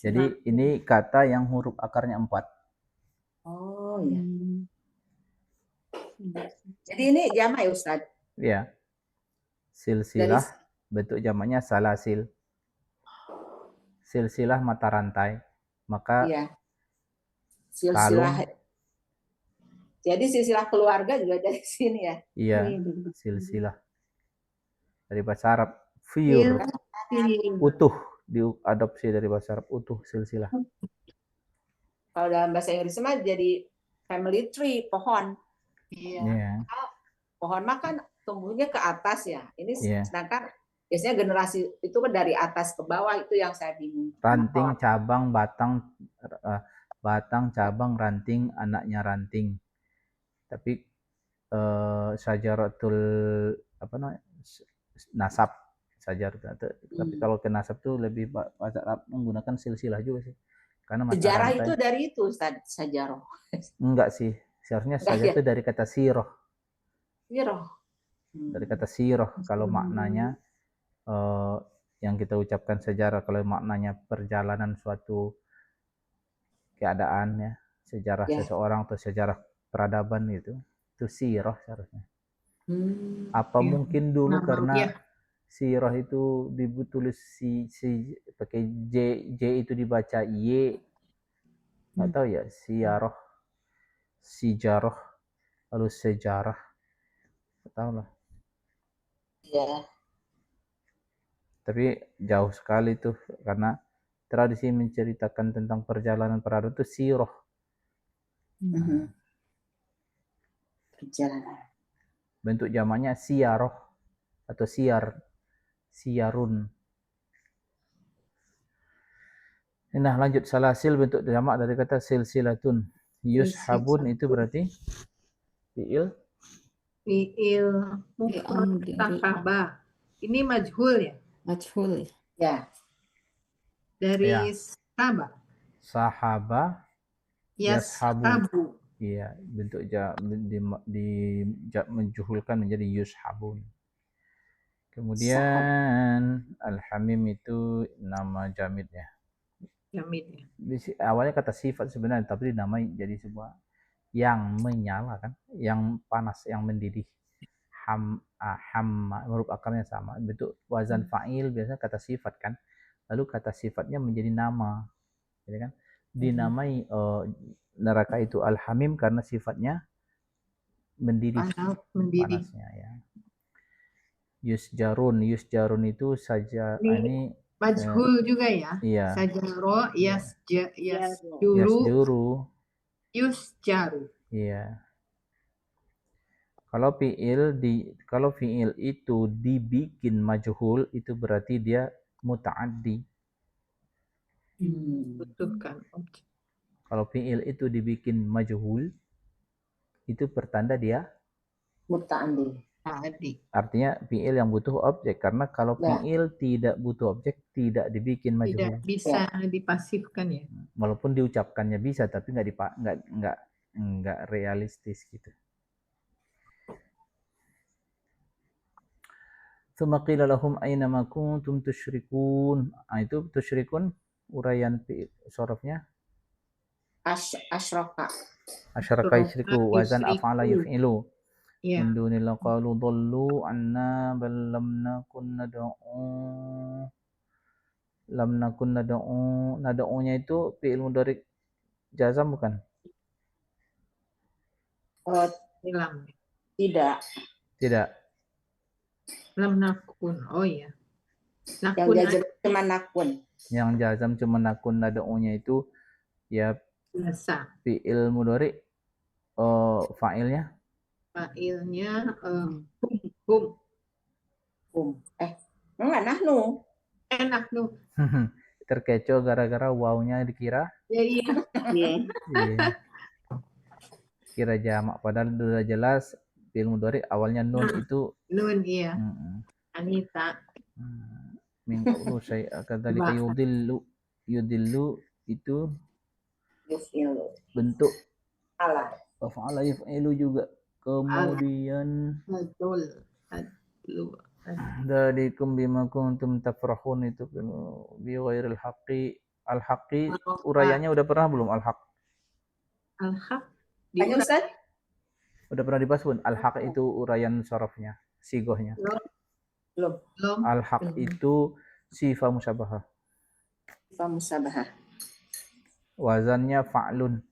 Jadi ini kata yang huruf akarnya 4. Oh ya. Jadi ini jamak ya Ustaz? Ya. Silsilah bentuk jamaknya salasil. Silsilah mata rantai. Maka iya. Silsilah. Jadi silsilah keluarga juga dari sini ya? Iya, silsilah. Dari bahasa Arab, fir, utuh, diadopsi dari bahasa Arab, utuh, silsilah. Kalau dalam bahasa Inggris mah jadi family tree, pohon. Iya. Pohon mah kan tumbuhnya ke atas ya. Ini sedangkan biasanya generasi itu kan dari atas ke bawah, itu yang saya bingung. Ranting, cabang, batang, cabang, ranting, anaknya ranting. Tapi sajaratul apa namanya? Nasab sajar. Tapi kalau ke nasab tuh lebih bahasa Arab menggunakan silsilah juga sih. Karena sejarah rantai. Itu dari itu sajarah. Enggak sih. Seharusnya sajar itu dari kata siroh. Siroh. Dari kata siroh. Kalau maknanya yang kita ucapkan sejarah, kalau maknanya perjalanan suatu keadaan ya, sejarah seseorang atau sejarah peradaban itu siroh seharusnya. Mungkin dulu karena siroh itu ditulis pakai J itu dibaca Y, nggak tahu ya, siaroh, sijaroh, lalu sejarah, nggak tahu lah. Iya. Tapi jauh sekali tuh, karena tradisi menceritakan tentang perjalanan peradaban itu siroh. Perjalanan. Bentuk jamaknya siaroh atau siarun. Nah, lanjut salasil bentuk jamak dari kata silsilatun. Yushabun itu berarti fi'il mufrad sahaba. Ini majhul ya? Majhul ya. Dari sahaba. Sahaba yashabu. Iya, bentuk menjuhulkan menjadi yushabun. Kemudian al-hamim itu nama jamidnya. Jamid ya. Awalnya kata sifat sebenarnya, tapi dinamai jadi sebuah yang menyala kan, yang panas, yang mendidih. Hamma, huruf akarnya sama. Bentuk wazan fa'il biasanya kata sifat kan. Lalu kata sifatnya menjadi nama. Jadi kan dinamai neraka itu al-hamim karena sifatnya mendidih, Panas, mendidih. panasnya ya. Yusjarun itu saja ini Majhul juga ya. iya. Sajaro, yasjuru, Yasjuru. yusjaru. Iya. Kalau fiil itu dibikin majhul itu berarti dia muta'addi. Butuhkan objek. Kalau fiil itu dibikin majhul itu pertanda dia Muta'addi. Artinya fiil yang butuh objek, karena kalau fiil tidak butuh objek tidak dibikin majhul. Tidak bisa dipasifkan ya. Walaupun diucapkannya bisa tapi nggak realistis gitu. Tsumma qila lahum aina ma kuntum tusyrikun. Itu tusyrikun uraian sorofnya Asyraka. Asyraka yusyriku wazan af'ala yuf'ilu. Ya. Min dunillah qalu dhallu anna bal lam nakun nad'u-nya itu fi'il mudhari jazam bukan? Hilang. Tidak. Lam nakun. Oh iya. Nakun. Yang jazam cuma nakun. Yang jazam cuma nakun, nad'u-nya itu ya biasa. Fi'il mudhari fa'ilnya hum. Enggak nahnu. Nahnu. Terkecoh gara-gara wawnya dikira Iya. Kira jamak, padahal sudah jelas fi'il mudhari awalnya nun itu nun. Iya. Anita. Min qawlu syai'a kadzalika yudillu itu bentuk fa'ala yuf'ilu juga. Kemudian dalikum bima kuntum tafrahun itu bi ghairil haqqi. Al-haqqi uraiannya udah pernah belum al-haq? Al-haq Ustaz? Udah pernah dibahas pun al-haq itu uraian sorofnya, sigohnya. Belum. Al-haq itu sifah musyabahah. Wazannya fa'lun.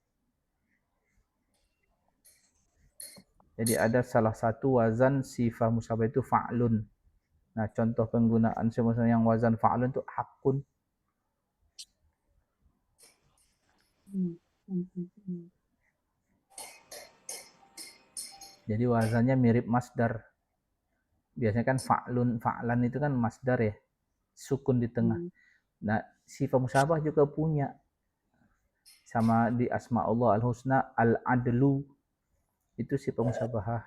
Jadi ada salah satu wazan sifah musyabah itu fa'lun. Nah, contoh penggunaan semua yang wazan fa'lun itu hakun. Jadi wazannya mirip masdar. Biasanya kan fa'lan itu kan masdar ya. Sukun di tengah. Nah, sifah musyabah juga punya. Sama di asma Allah al-husna al-adlu. Itu sifat musyabahah.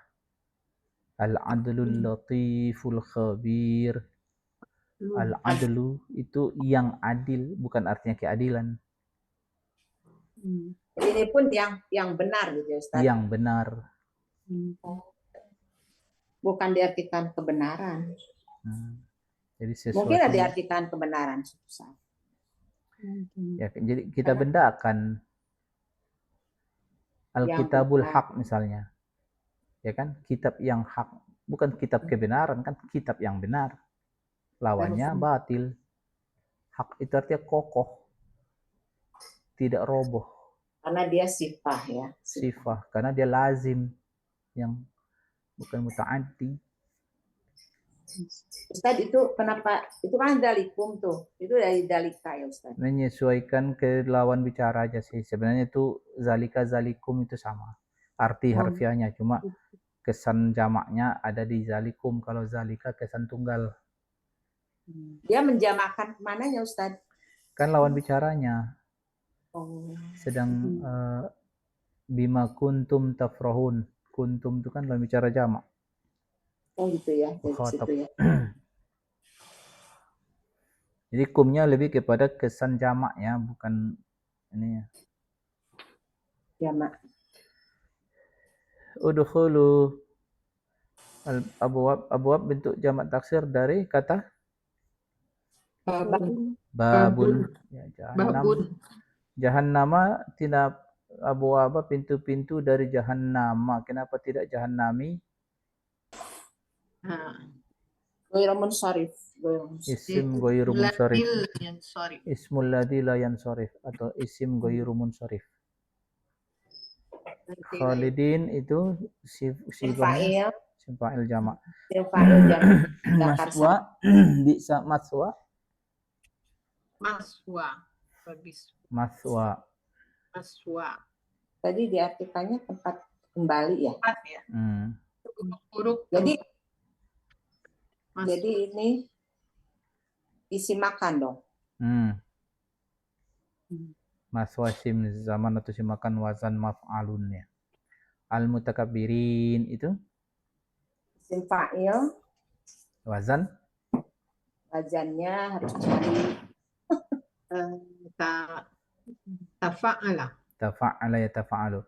Al-adlul latiful khabir. Al-adlu itu yang adil, bukan artinya keadilan. Ini pun yang benar gitu ya Ustaz. Yang benar. Bukan diartikan kebenaran. Jadi sesuatu. Mungkin ada diartikan kebenaran Ustaz. Ya, jadi kita bedakan Al-Kitabul Haq misalnya. Ya kan? Kitab yang hak, bukan kitab kebenaran kan, kitab yang benar. Lawannya batil. Hak itu artinya kokoh. Tidak roboh. Karena dia sifah ya. Sifah, karena dia lazim yang bukan muta'addi. Ustaz itu kenapa? Itu kan dalikum tuh. Itu dari dalika ya Ustaz. Menyesuaikan ke lawan bicara aja sih. Sebenarnya itu zalika zalikum itu sama. Arti harfiahnya cuma kesan jamaknya ada di zalikum. Kalau zalika kesan tunggal. Dia menjamakkan kemananya Ustaz? Kan lawan bicaranya. Sedang bima kuntum tafrahun. Kuntum itu kan lawan bicara jamak. Oh gitu ya. Situ ya. Jadi kumnya lebih kepada kesan jamak ya, bukan ini ya. Jamak. Udkhulu. Abwab, abwab bentuk jamak taksir dari kata Babun. babun. Ya, jahannam. Babun. Jahannama tidak abwaba, pintu-pintu dari jahannama. Kenapa tidak jahannami? Nah, Ghairu munsharif. Isim ghairu munsharif. Sorry. Ismul ladzi la yansharif atau isim ghairu munsharif. Khalidin itu sifahnya Fa'il, isim fa'il jamak. fa'il jamak. Maswa bisa maswa Maswa. Habis. maswa. Maswa. Tadi diartikannya tempat kembali ya. Empat ya. Huruf. Jadi Maswa. jadi ini isi makan dong. Maswa sim zaman atau sim makan wazan maf'alunnya. Al mutakabbirin itu Isim fa'il, wazan wazannya harus cari Tafa'ala. tafa'ala yatafa'alu.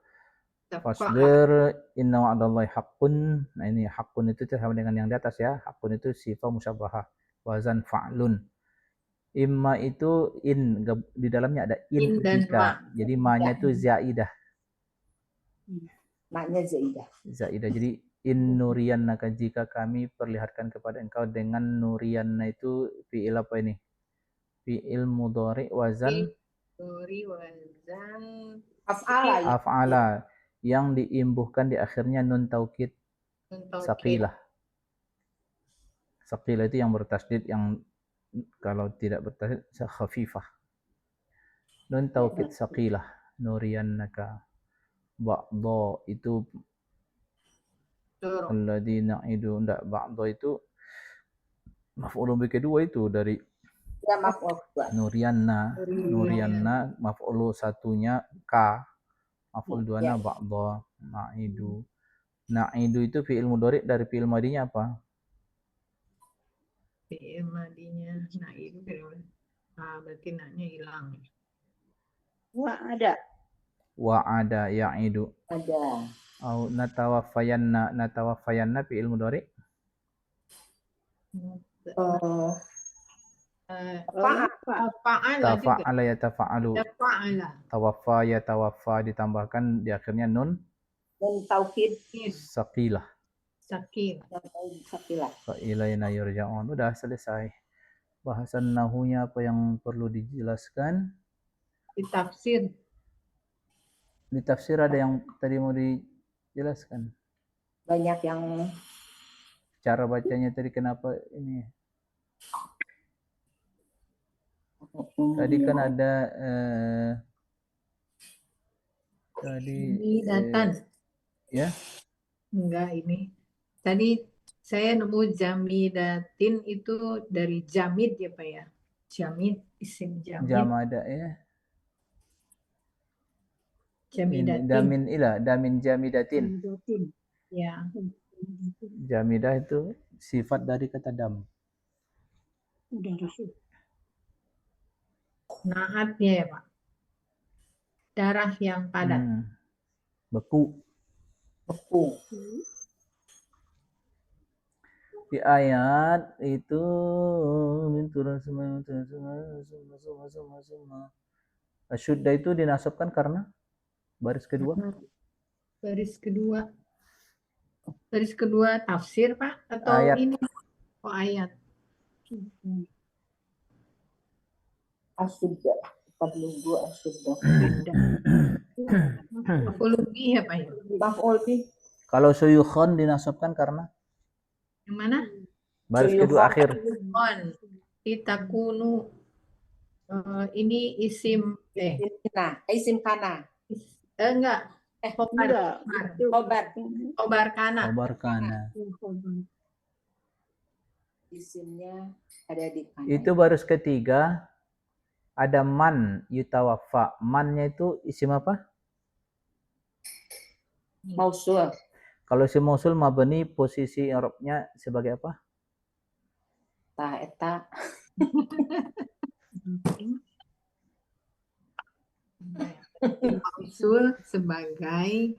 Tafa'ala. Fasbir inna wa'dallahi haqqun. Nah ini haqqun itu sama dengan yang di atas ya. Haqqun itu sifat musyabbahah. Wazan fa'lun. Imma itu in, di dalamnya ada in dan jika. ma. Jadi ma-nya itu zaidah. maknya zaidah. Zaidah. Jadi in nuriyannaka, jika kami perlihatkan kepada engkau dengan nuriyanna itu fi'il apa ini? Fi'il mudhari wazan Af'ala ya. af'ala yang diimbuhkan di akhirnya nun taukid saqilah. Saqilah itu yang bertasdid, yang kalau tidak bertasdid khafifah. Nun taukid saqilah. Nuriyannaka. Ba'dha itu alladzina idu, ndak ba'dha itu maf'ulun bi kedua itu dari Ya maf'ul dua. Nuriyanna maf'ul satunya ka, maf'ul duanya Ya. ba'dha. Na'idu. Na'idu itu fi'il mudhari dari fi'il madinya apa? Fi'il madinya na'idu. Berarti naknya hilang. Wa'ada ya'idu. Ada. Au natawaffayanna fi'il mudhari. Tafa'ala yatafa'alu. Tawaffa yatawaffa ditambahkan di akhirnya nun Nun taukid saqilah. saqilah. Fa ilaina yurja'un. Udah selesai. Bahasan nahunya apa yang perlu dijelaskan? Di tafsir ada yang tadi mau dijelaskan. Banyak yang Cara bacanya tadi kenapa ini? Tadi kan ada Jamidatan. Ya. Enggak ini. Tadi saya nemu jamidatin itu dari jamid ya Pak ya. Jamid, isim jamid. Jamada ya. Jamidatin. Damin jamidatin. Ya. Jamidah itu sifat dari kata dam. Naatnya ya Pak. Darah yang padat. Beku. Di ayat itu turun semua. Asyudda itu dinasabkan karena baris kedua. Baris kedua tafsir Pak atau ayat. ini? Oh ayat. Asyudda. Tablugu asyudda. Maf'ul bih ya Pak ya? Maf'ul bih. Kalau suyukhon dinasabkan karena Yang mana? baris kedua akhir. Itakunu ini isim isim kana. Enggak. Khobar kana. Isimnya ada di kana. Itu baris ketiga ada man yutawaffa. Man-nya itu isim apa? Mausul. Kalau isim mausul mabni posisi i'rabnya sebagai apa? Ta eta. Mausul sebagai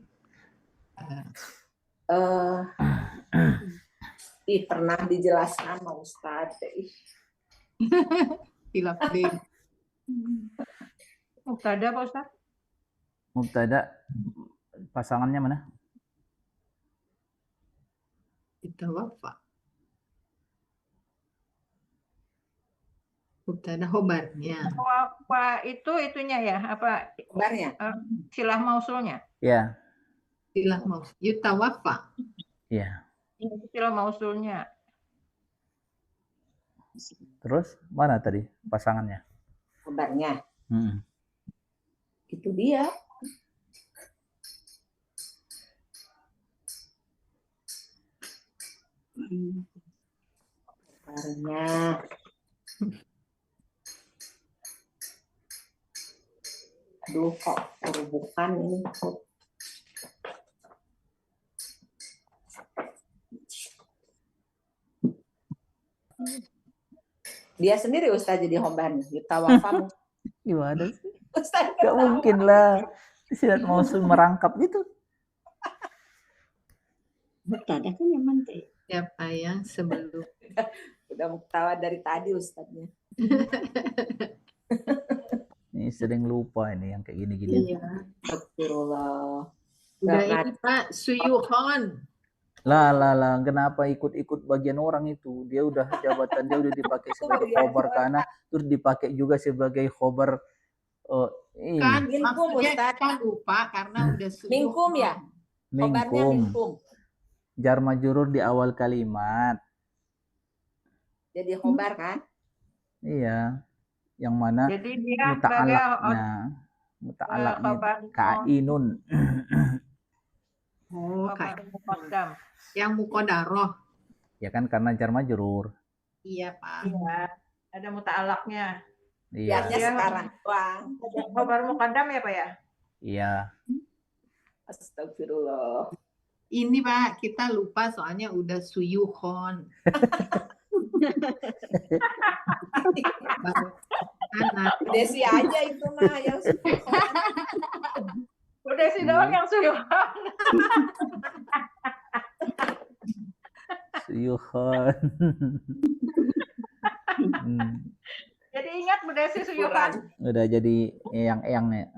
Pernah dijelaskan sama Ustadz. Hilaf deh. Mubtada Pak Ustaz? Mubtada pasangannya mana? Itawafa. Mubtada khobarnya. Apa itu itunya ya? Apa Kabarnya. silah mausulnya? Ya, Silah mau. Yutawafa. ya. Silah mausulnya. Terus mana tadi pasangannya? Kabarnya. Itu dia. Kabarnya. Aduh, kok bukan ini. Dia sendiri Ustaz jadi khobarnya. Yutawafa. Gimana sih? Ustaz Gak mungkin lah. Silat mausul merangkap gitu. Mubtada kan yang mantik. Siapa yang sebelum? Udah mau ketawa dari tadi Ustaznya. Ini sering lupa ini yang kayak gini-gini. Iya. Astagfirullah. Udah ini Pak Suyukhon. Lah, kenapa ikut-ikut bagian orang itu? Dia udah jabatan dia udah dipakai sebagai khobar karena terus dipakai juga sebagai khobar ini. Kan Minkum, maksudnya Ustaz. kan lupa karena udah Minkum ya? Khobarnya minkum. Jar majrur di awal kalimat. Jadi khobar kan? Iya. Yang mana Jadi dia sebagai muta'alaknya khobar kainun. Oh, khobar kayak muqaddam. yang muqaddarah. Ya kan karena jar majrur. Iya, Pak. Iya. Ada muta'alaknya. Iya. Biarnya sekarang doang. Khobar muqaddam ya Pak ya? Iya. Astagfirullah. Ini Pak, kita lupa soalnya udah Suyukhon. Anak. Desi aja itu mah yang suka. Udah sih doang yang suyuhan. Suyukhon. Jadi ingat Bu Desi suyuhan. Udah jadi eyang-eyangnya.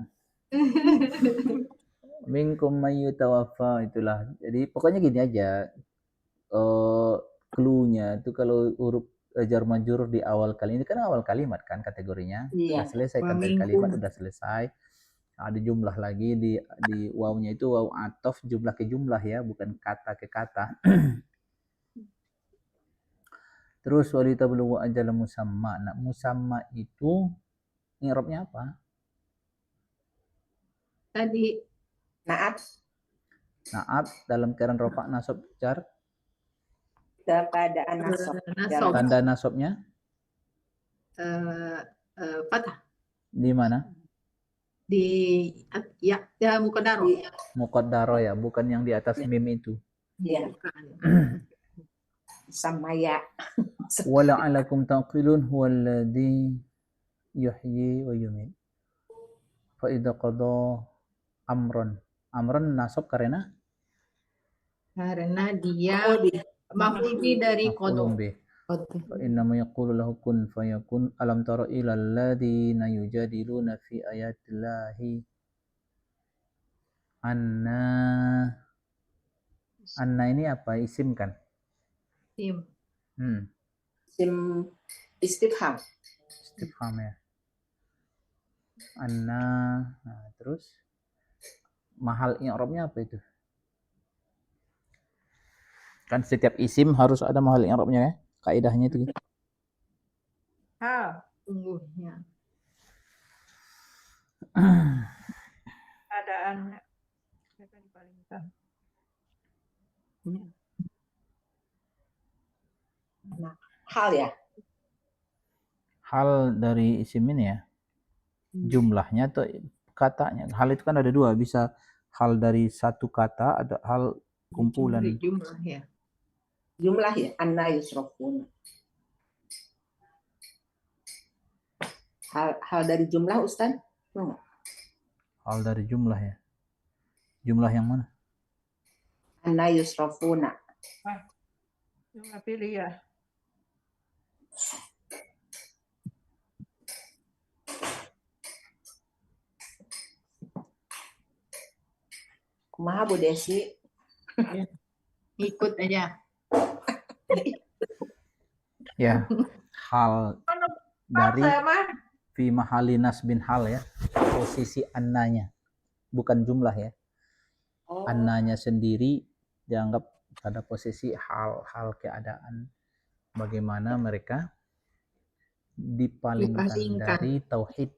Minkum mayyutawafa itulah. Jadi pokoknya gini aja. Clue-nya itu kalau huruf jar majrur di awal kalimat, ini kan awal kalimat kan kategorinya. Iya. Sudah selesai kan dari kalimat udah selesai. Ada jumlah lagi di wawnya itu waw atof jumlah ke jumlah ya, bukan kata ke kata. Terus walita belum ajal musamma. Nah, musamma itu i'rabnya apa? Tadi Naat dalam keadaan rofa nasab jar. dalam keadaan nasab. nasab. Tanda nasabnya Fathah di mana? di ya muqaddarah. Muqaddaro ya, bukan yang di atas mim itu. Iya. Bukan. Sama ya. Wala'alakum taqilun huwallazi yuhyi wa yumiit. Fa idza qada amran nasab karena dia maf'ul dari maf'ulun qada. bih. Fa inna ma yaqulu lahu kun fayakun. Alam tara ila alladziina yujadiluna fi ayatillahi anna ini apa? Isim kan? Isim. Isim istifham. Istifham ya. Anna, nah, terus mahal i'rabnya apa itu? Kan setiap isim harus ada mahal i'rabnya ya. Kaidahnya itu. Sungguhnya. Keadaannya. Hal ya. Hal dari isim ini ya. Jumlahnya atau katanya. Hal itu kan ada dua, bisa hal dari satu kata, ada hal kumpulan. Jumlah ya. Jumlah ya, anna yusrafun. Hal dari jumlah Ustaz? Hal dari jumlah ya. Jumlah yang mana? anna yusrafuna. Coba pilih ya. Kumaha Bu Desi? Ikut aja. Ya, hal dari Saya mah fi mahalinas bin hal ya, posisi annanya, bukan jumlah ya. Oh, Annanya sendiri dianggap pada posisi hal-hal keadaan bagaimana mereka dipalingkan Dipalingkan. dari tauhid.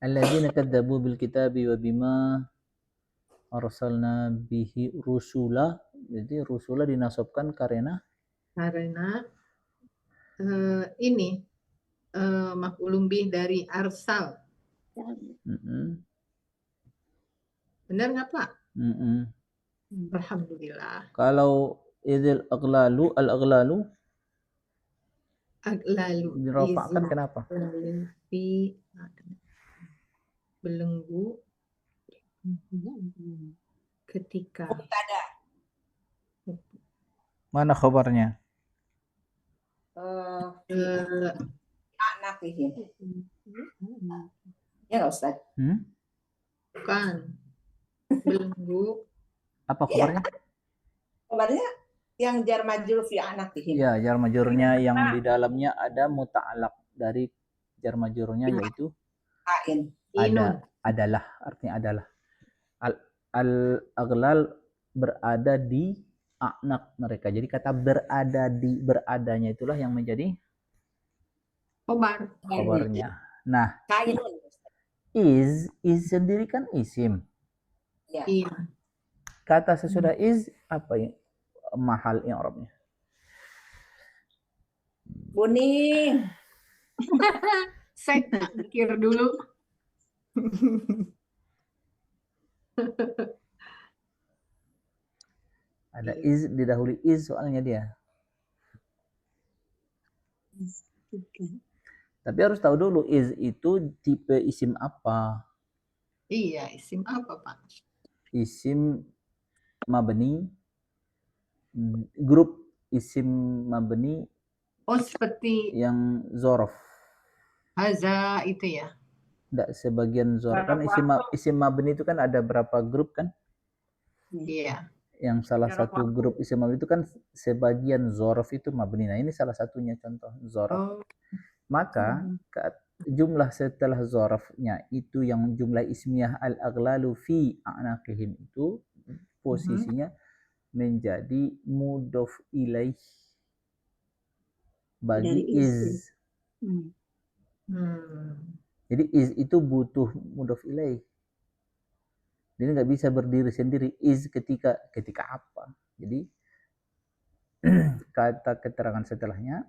Alladzina kadzabu bil kitabi wa bima arsalna bihi rusula. Jadi rusula dinasabkan karena ini maf'ulun bih dari arsal. Benar nggak Pak? Alhamdulillah. Kalau idil aglalu al-aglalu Lalu dirafa'kan kenapa? belenggu ketika mubtada. Mana khabarnya? Anakihim. Ya nggak Ustaz? bukan belenggu Apa khabarnya? Kabarnya yang jar majrur fi anakihim. Ya, jar majrurnya yang di dalamnya ada muta'alaq dari jar majrurnya yaitu Ain. adalah, artinya adalah. Al-aghlal berada di anak mereka. Jadi kata beradanya itulah yang menjadi khabarnya. Nah, Kainun. is sendiri kan isim. Ya. iya Kata sesudah is apa ya? Mahal i'rabnya. Kuning. saya tak pikir dulu. Ada is didahului is soalnya dia. Tapi harus tahu dulu is itu tipe isim apa? Iya, isim apa Pak? Isim mabni, grup isim mabni Oh, seperti yang zorof. haza itu ya. Tidak sebagian zorof kan isim mabni itu kan ada berapa grup kan? Iya. Yang salah satu grup isim mabni itu kan sebagian zorof itu mabni. Nah, ini salah satunya contoh zorof. Maka jumlah setelah zorofnya itu yang jumlah ismiyah al-aghlalu fi a'naqihim itu posisinya menjadi mudhof ilaih bagi is. Jadi is itu butuh mudhof ilaih. Dia nggak bisa berdiri sendiri. Is ketika apa? Jadi kata keterangan setelahnya.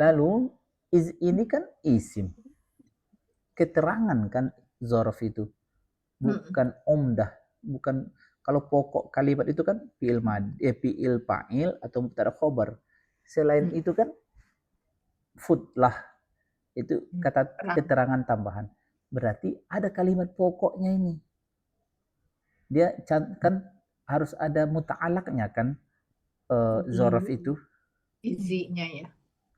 Lalu is ini kan isim. Keterangan kan zorof itu. Bukan omdah. Bukan kalau pokok kalimat itu kan fi'il fa'il atau mubtada khobar. Selain itu kan futlah. Itu kata keterangan tambahan. Berarti ada kalimat pokoknya ini. Dia kan harus ada muta'alaknya kan zorof itu. Izinya ya.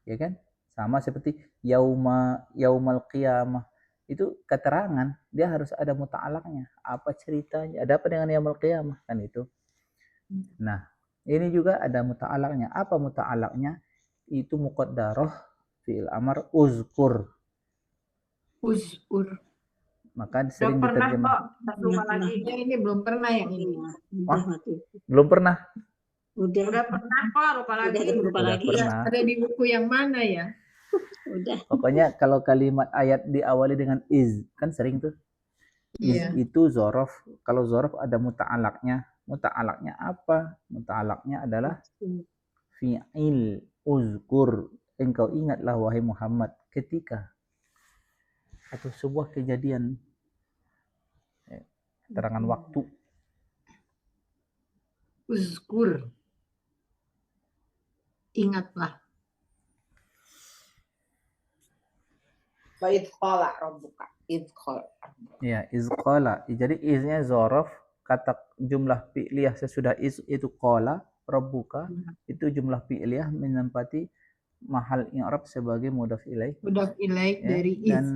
Ya kan? Sama seperti yaumal qiyamah. Itu keterangan, dia harus ada muta'alaknya. Apa ceritanya? Ada apa dengan yaumul qiyamah kan itu. Nah, ini juga ada muta'alaknya. Apa muta'alaknya? Itu muqaddarah fi'il amar uzkur. Maka sering diterjemah. Ya, ini belum pernah yang ini. Belum pernah. Udah pernah kok, lupa lagi. Pernah. Ada di buku yang mana ya? Udah. Pokoknya kalau kalimat ayat diawali dengan is, kan sering tuh. Is itu zorof. Kalau zorof ada muta'alaknya. Muta'alaknya apa? Muta'alaknya adalah fi'il uzkur. Engkau ingatlah wahai Muhammad ketika atau sebuah kejadian, keterangan waktu. Uzkur. Ingatlah. Wa idh qala rabbuka. idkhol. Ya, iz qala. Jadi iznya zorof, kata jumlah fi'liyah sesudah iz itu qala rabbuka, itu jumlah fi'liyah menempati mahal i'rab sebagai mudhaf ilaih, Mudhaf ilaih ya. dari Dan is.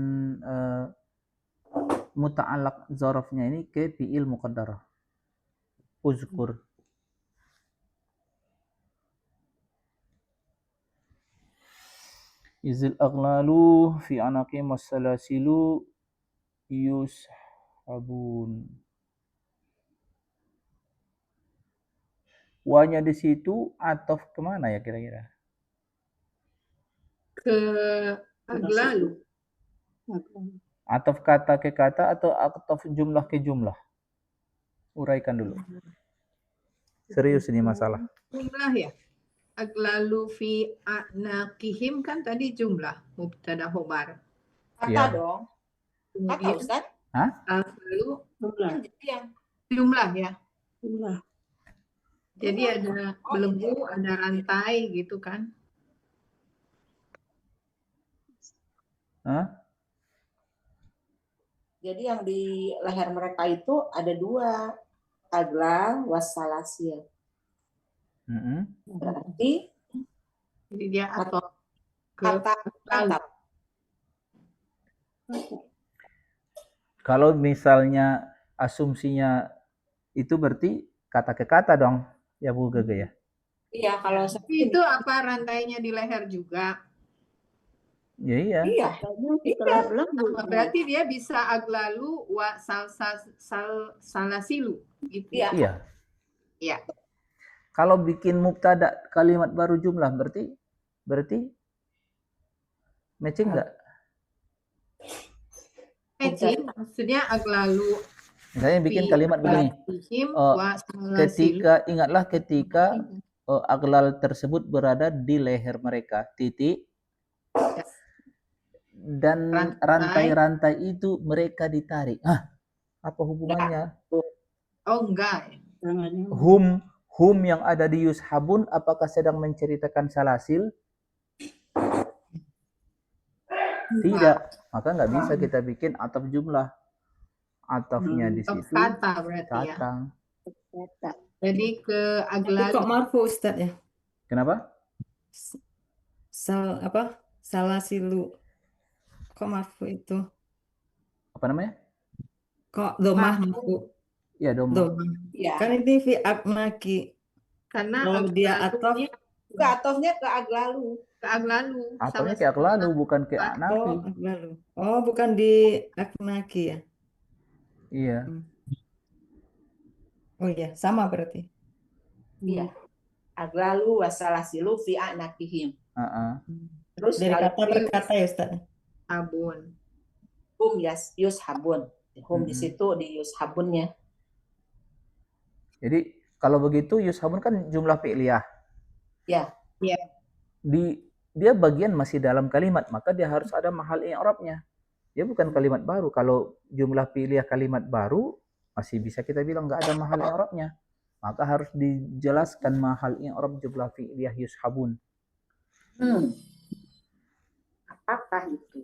muta'allaq zarofnya ini ke fi'il muqaddarah. Uzkur. Izil aghlalu fi anaqim wassalasilu yushabun. Wanya di situ atof kemana ya kira-kira? Ke aglalu. Atof kata ke kata atau atof jumlah ke jumlah? Uraikan dulu. Serius ini masalah. Jumlah ya. Aglalu fi anaqihim kan tadi jumlah mubtada khobar. Kata Iya. dong. Kata Kemudian Ustaz. aglalu Jumlah. Yang jumlah ya. Jumlah. Jadi ada belenggu, ada rantai gitu kan. Hah? Jadi yang di leher mereka itu ada dua, aglal wassalasil. Berarti Jadi dia atau ke kata aglalu. Kalau misalnya asumsinya itu berarti kata ke kata dong, ya Bu Gege ya? Iya, kalau Itu apa rantainya di leher juga? Ya iya. iya, Katanya setelah belenggu. Berarti dia bisa aglalu wa salasilu gitu. iya. Iya. Iya. Kalau bikin mubtada kalimat baru jumlah berarti matching enggak? Matching maksudnya aglalu Misalnya bikin kalimat begini. wa salasilu. Ingatlah ketika aglal tersebut berada di leher mereka, titik. Dan rantai-rantai itu mereka ditarik. Apa hubungannya? Oh enggak. Hum yang ada di yushabun apakah sedang menceritakan salasil? Tidak. Maka nggak bisa kita bikin ataf jumlah. Atafnya di situ Kata berarti ya. Kata. Jadi ke Tapi aglalu. kok marfu Ustaz ya? Kenapa? Salasilu. Kok marfu itu? Apa namanya? Kok domah marfu? Ya, Domah. Iya. Kan ini fi abnaki. Karena Kalau dia atof, Ke atofnya ke aglalu. ke aglalu. Atafnya kayak aglalu bukan kayak oh, anafi. aglalu. Oh, bukan di abnaki ya? Iya. Oh iya, sama berarti. Iya. Aglalu wassalasilu fi anaqihim. Terus Dari kalau kata per kata ya Ustaz. Sabun. hum yushabun. Hum di situ di yushabunnya. Jadi kalau begitu yushabun kan jumlah fi'liyah. Ya. Iya. Dia bagian masih dalam kalimat, maka dia harus ada mahal i'rabnya. Dia bukan kalimat baru. Kalau jumlah fi'liyah kalimat baru masih bisa kita bilang nggak ada mahal i'rabnya. Maka harus dijelaskan mahal i'rab jumlah fi'liyah yushabun. Apakah itu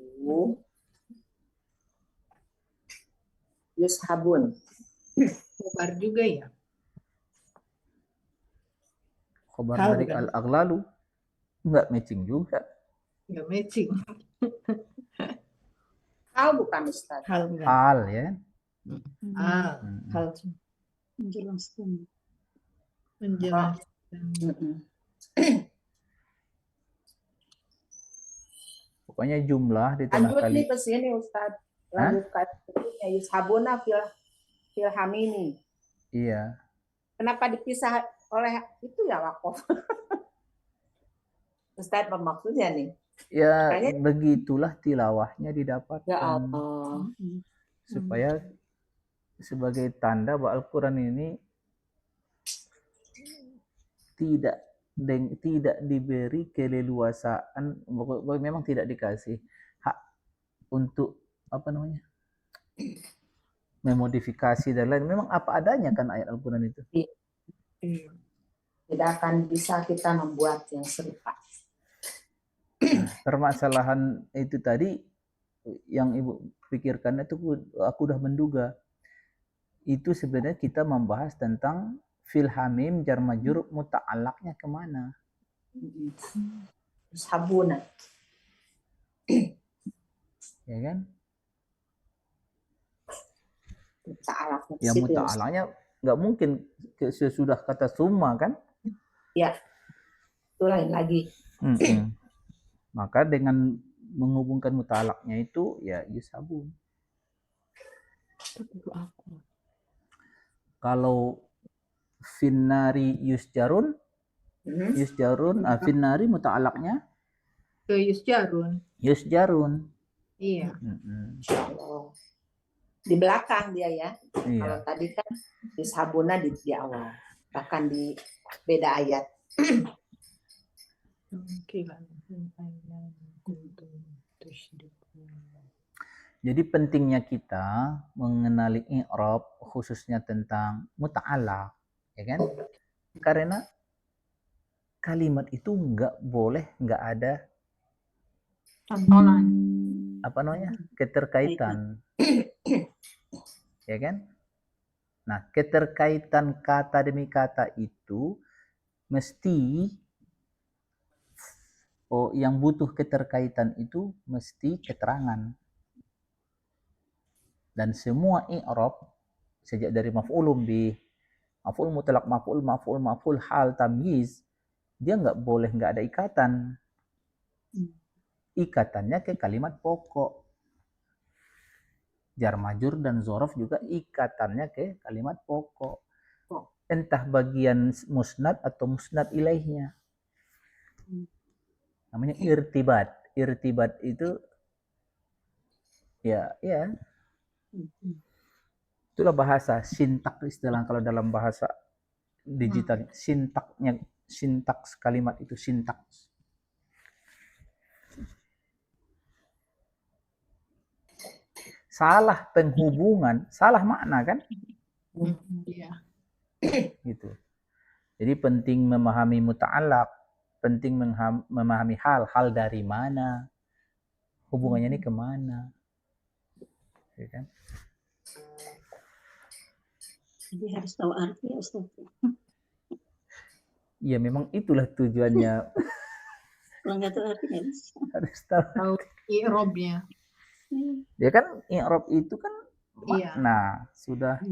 yushabun? Khobar juga ya. Khobar Hal dari bukan? al-aghlalu nggak matching juga. Nggak matching. Hal bukan Ustaz. Hal bukan? Hal ya. Hal. Menjelaskan. Menjelaskan. Pokoknya jumlah di tengah Lanjut nih kali. ke sini Ustaz. Lanjutkan yushabuna fil hamini. Iya. Kenapa dipisah oleh itu ya wakof? Ustaz maksudnya nih. Ya begitulah tilawahnya didapatkan. Ya Allah. Supaya sebagai tanda bahwa Al-Quran ini tidak diberi keleluasaan, memang tidak dikasih hak untuk memodifikasi dan lain. Memang apa adanya kan ayat Al-Quran itu. Tidak akan bisa kita membuat yang serupa. Permasalahan itu tadi yang Ibu pikirkan itu, aku udah menduga. Itu sebenarnya kita membahas tentang fil hamim jar majrur muta'allaqnya kemana. Sabuna. Ya kan? Muta'alaq Ya muta'allaqnya nggak mungkin sesudah kata summa kan? Ya, itu lain lagi. Maka dengan menghubungkan muta'allaqnya itu ya yusabun. Kalau finnari yusjarun, finnari muta'allaqnya Ke yusjarun. yusjarun. Iya. Insyaallah. Di belakang dia ya. Iya. Kalau tadi kan yushabuna di awal. Bahkan di beda ayat. Jadi pentingnya kita mengenali i'rab khususnya tentang muta'allaq, ya kan? Karena kalimat itu nggak boleh nggak ada Contohan. apa namanya keterkaitan, ya kan? Nah, keterkaitan kata demi kata itu mesti yang butuh keterkaitan itu mesti keterangan. Dan semua i'rab sejak dari maf'ulun bih, maf'ul mutlaq, maf'ul hal, tamyiz, dia nggak boleh nggak ada ikatan. Ikatannya ke kalimat pokok. Jar majrur dan dzaraf juga ikatannya ke kalimat pokok. Entah bagian musnad atau musnad ilaihnya. Namanya irtibat. Irtibat itu ya itulah bahasa sintak istilah kalau dalam bahasa digital. Sintaks kalimat itu sintaks. Salah penghubungan, salah makna kan? Iya. Gitu. Jadi penting memahami muta'allaq, penting memahami hal dari mana, hubungannya ini kemana, ya kan? Jadi harus tahu arti ya Ustaz. Ya memang itulah tujuannya. Kalau nggak tahu arti nggak bisa. Harus tahu i'rabnya. Ya kan i'rab itu kan Iya. makna sudah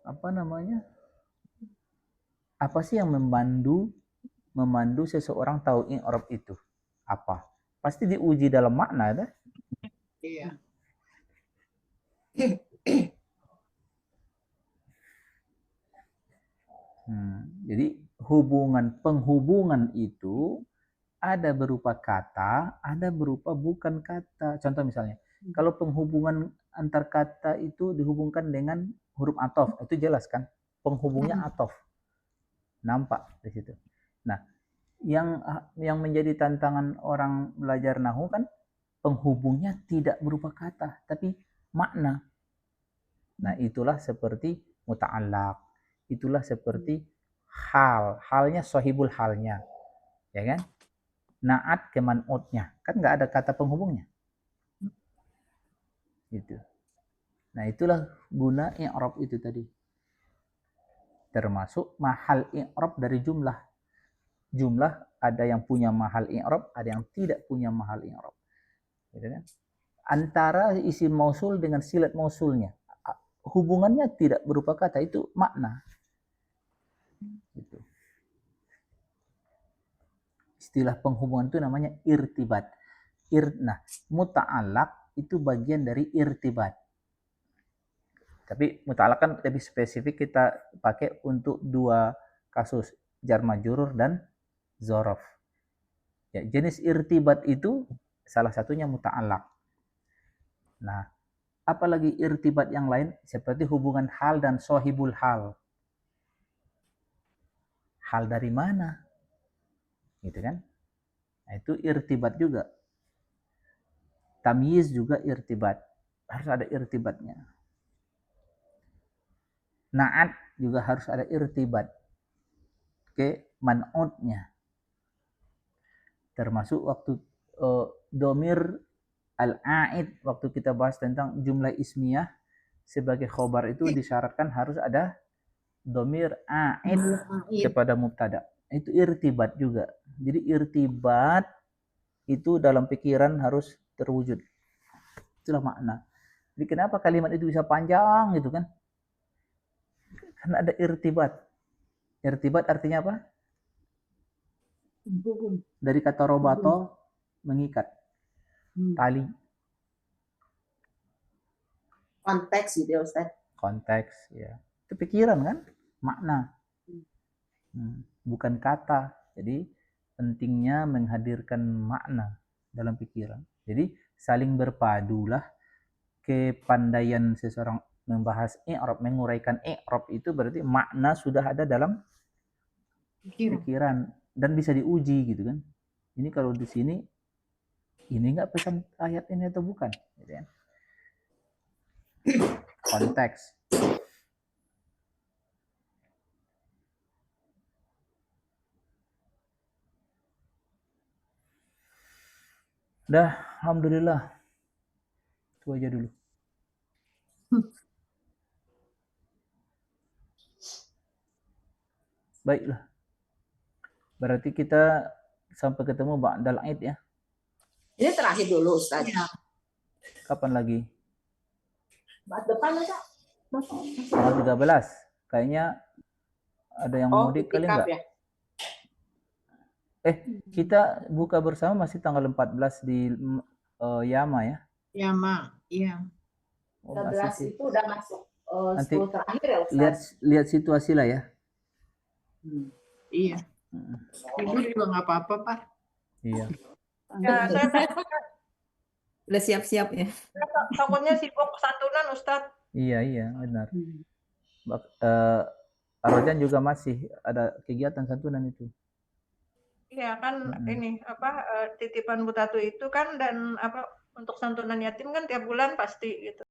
apa namanya? Apa sih yang memandu seseorang tahu i'rab itu? Apa? Pasti diuji dalam makna dah. Iya. Jadi penghubungan itu ada berupa kata, ada berupa bukan kata. Contoh misalnya, kalau penghubungan antar kata itu dihubungkan dengan huruf atof, itu jelas kan? Penghubungnya atof. Nampak di situ. Nah, yang menjadi tantangan orang belajar nahwu kan penghubungnya tidak berupa kata, tapi makna. Nah, itulah seperti muta'allaq. Itulah seperti halnya sahibul halnya. Ya kan? Na'at ke man'utnya. Kan nggak ada kata penghubungnya. Gitu. Nah, itulah guna i'rab itu tadi. Termasuk mahal i'rab dari jumlah. Jumlah ada yang punya mahal i'rab, ada yang tidak punya mahal i'rab. Gitu kan? Antara isim mausul dengan silat mausulnya. Hubungannya tidak berupa kata, itu makna. Gitu. Istilah penghubungan itu namanya irtibat. Nah, muta'allaq itu bagian dari irtibat. Tapi muta'allaq kan lebih spesifik kita pakai untuk dua kasus, jar majrur dan dzaraf. Ya, jenis irtibat itu salah satunya muta'allaq. Nah, apalagi irtibat yang lain seperti hubungan hal dan sahibul hal. Hal dari mana? Gitu kan? Nah, itu irtibat juga. Tamyiz juga irtibat. Harus ada irtibatnya. Na'at juga harus ada irtibat ke man'utnya. Termasuk waktu domir al-aid waktu kita bahas tentang jumlah ismiyah sebagai khobar itu disyaratkan harus ada domir aid kepada mubtada. Itu irtibat juga. Jadi irtibat itu dalam pikiran harus terwujud. Itulah makna. Jadi kenapa kalimat itu bisa panjang gitu kan? Karena ada irtibat. Irtibat artinya apa? Dari kata robato, mengikat. Tali. Konteks gitu ya Ustaz. Konteks, ya. Itu pikiran kan? Makna. Bukan kata. Jadi pentingnya menghadirkan makna dalam pikiran. Jadi saling berpadulah kepandaian seseorang membahas i'rab, menguraikan i'rab itu berarti makna sudah ada dalam pikiran dan bisa diuji gitu kan. Ini kalau di sini ini enggak pesan ayat ini atau bukan gitu kan. Konteks. Dah, alhamdulillah. Itu aja dulu. Baiklah. Berarti kita sampai ketemu ba'dal Aid ya. Ini terakhir dulu Ustaz. Kapan lagi? Bahas depan Ustaz. Tanggal 13. Kayaknya ada yang mudik kali enggak? Ya? Kita buka bersama masih tanggal 14 di Yama ya. Yama, iya. 13 itu udah masuk Nanti 10 terakhir ya Ustaz. lihat situasi lah ya. Iya. Tidur juga nggak apa-apa, Pak. Iya. Ya, saya Udah siap-siap ya. takutnya sibuk santunan Ustadz. Iya, benar. Arojan juga masih ada kegiatan santunan itu. Iya kan ini titipan Butatu itu kan dan untuk santunan yatim kan tiap bulan pasti gitu.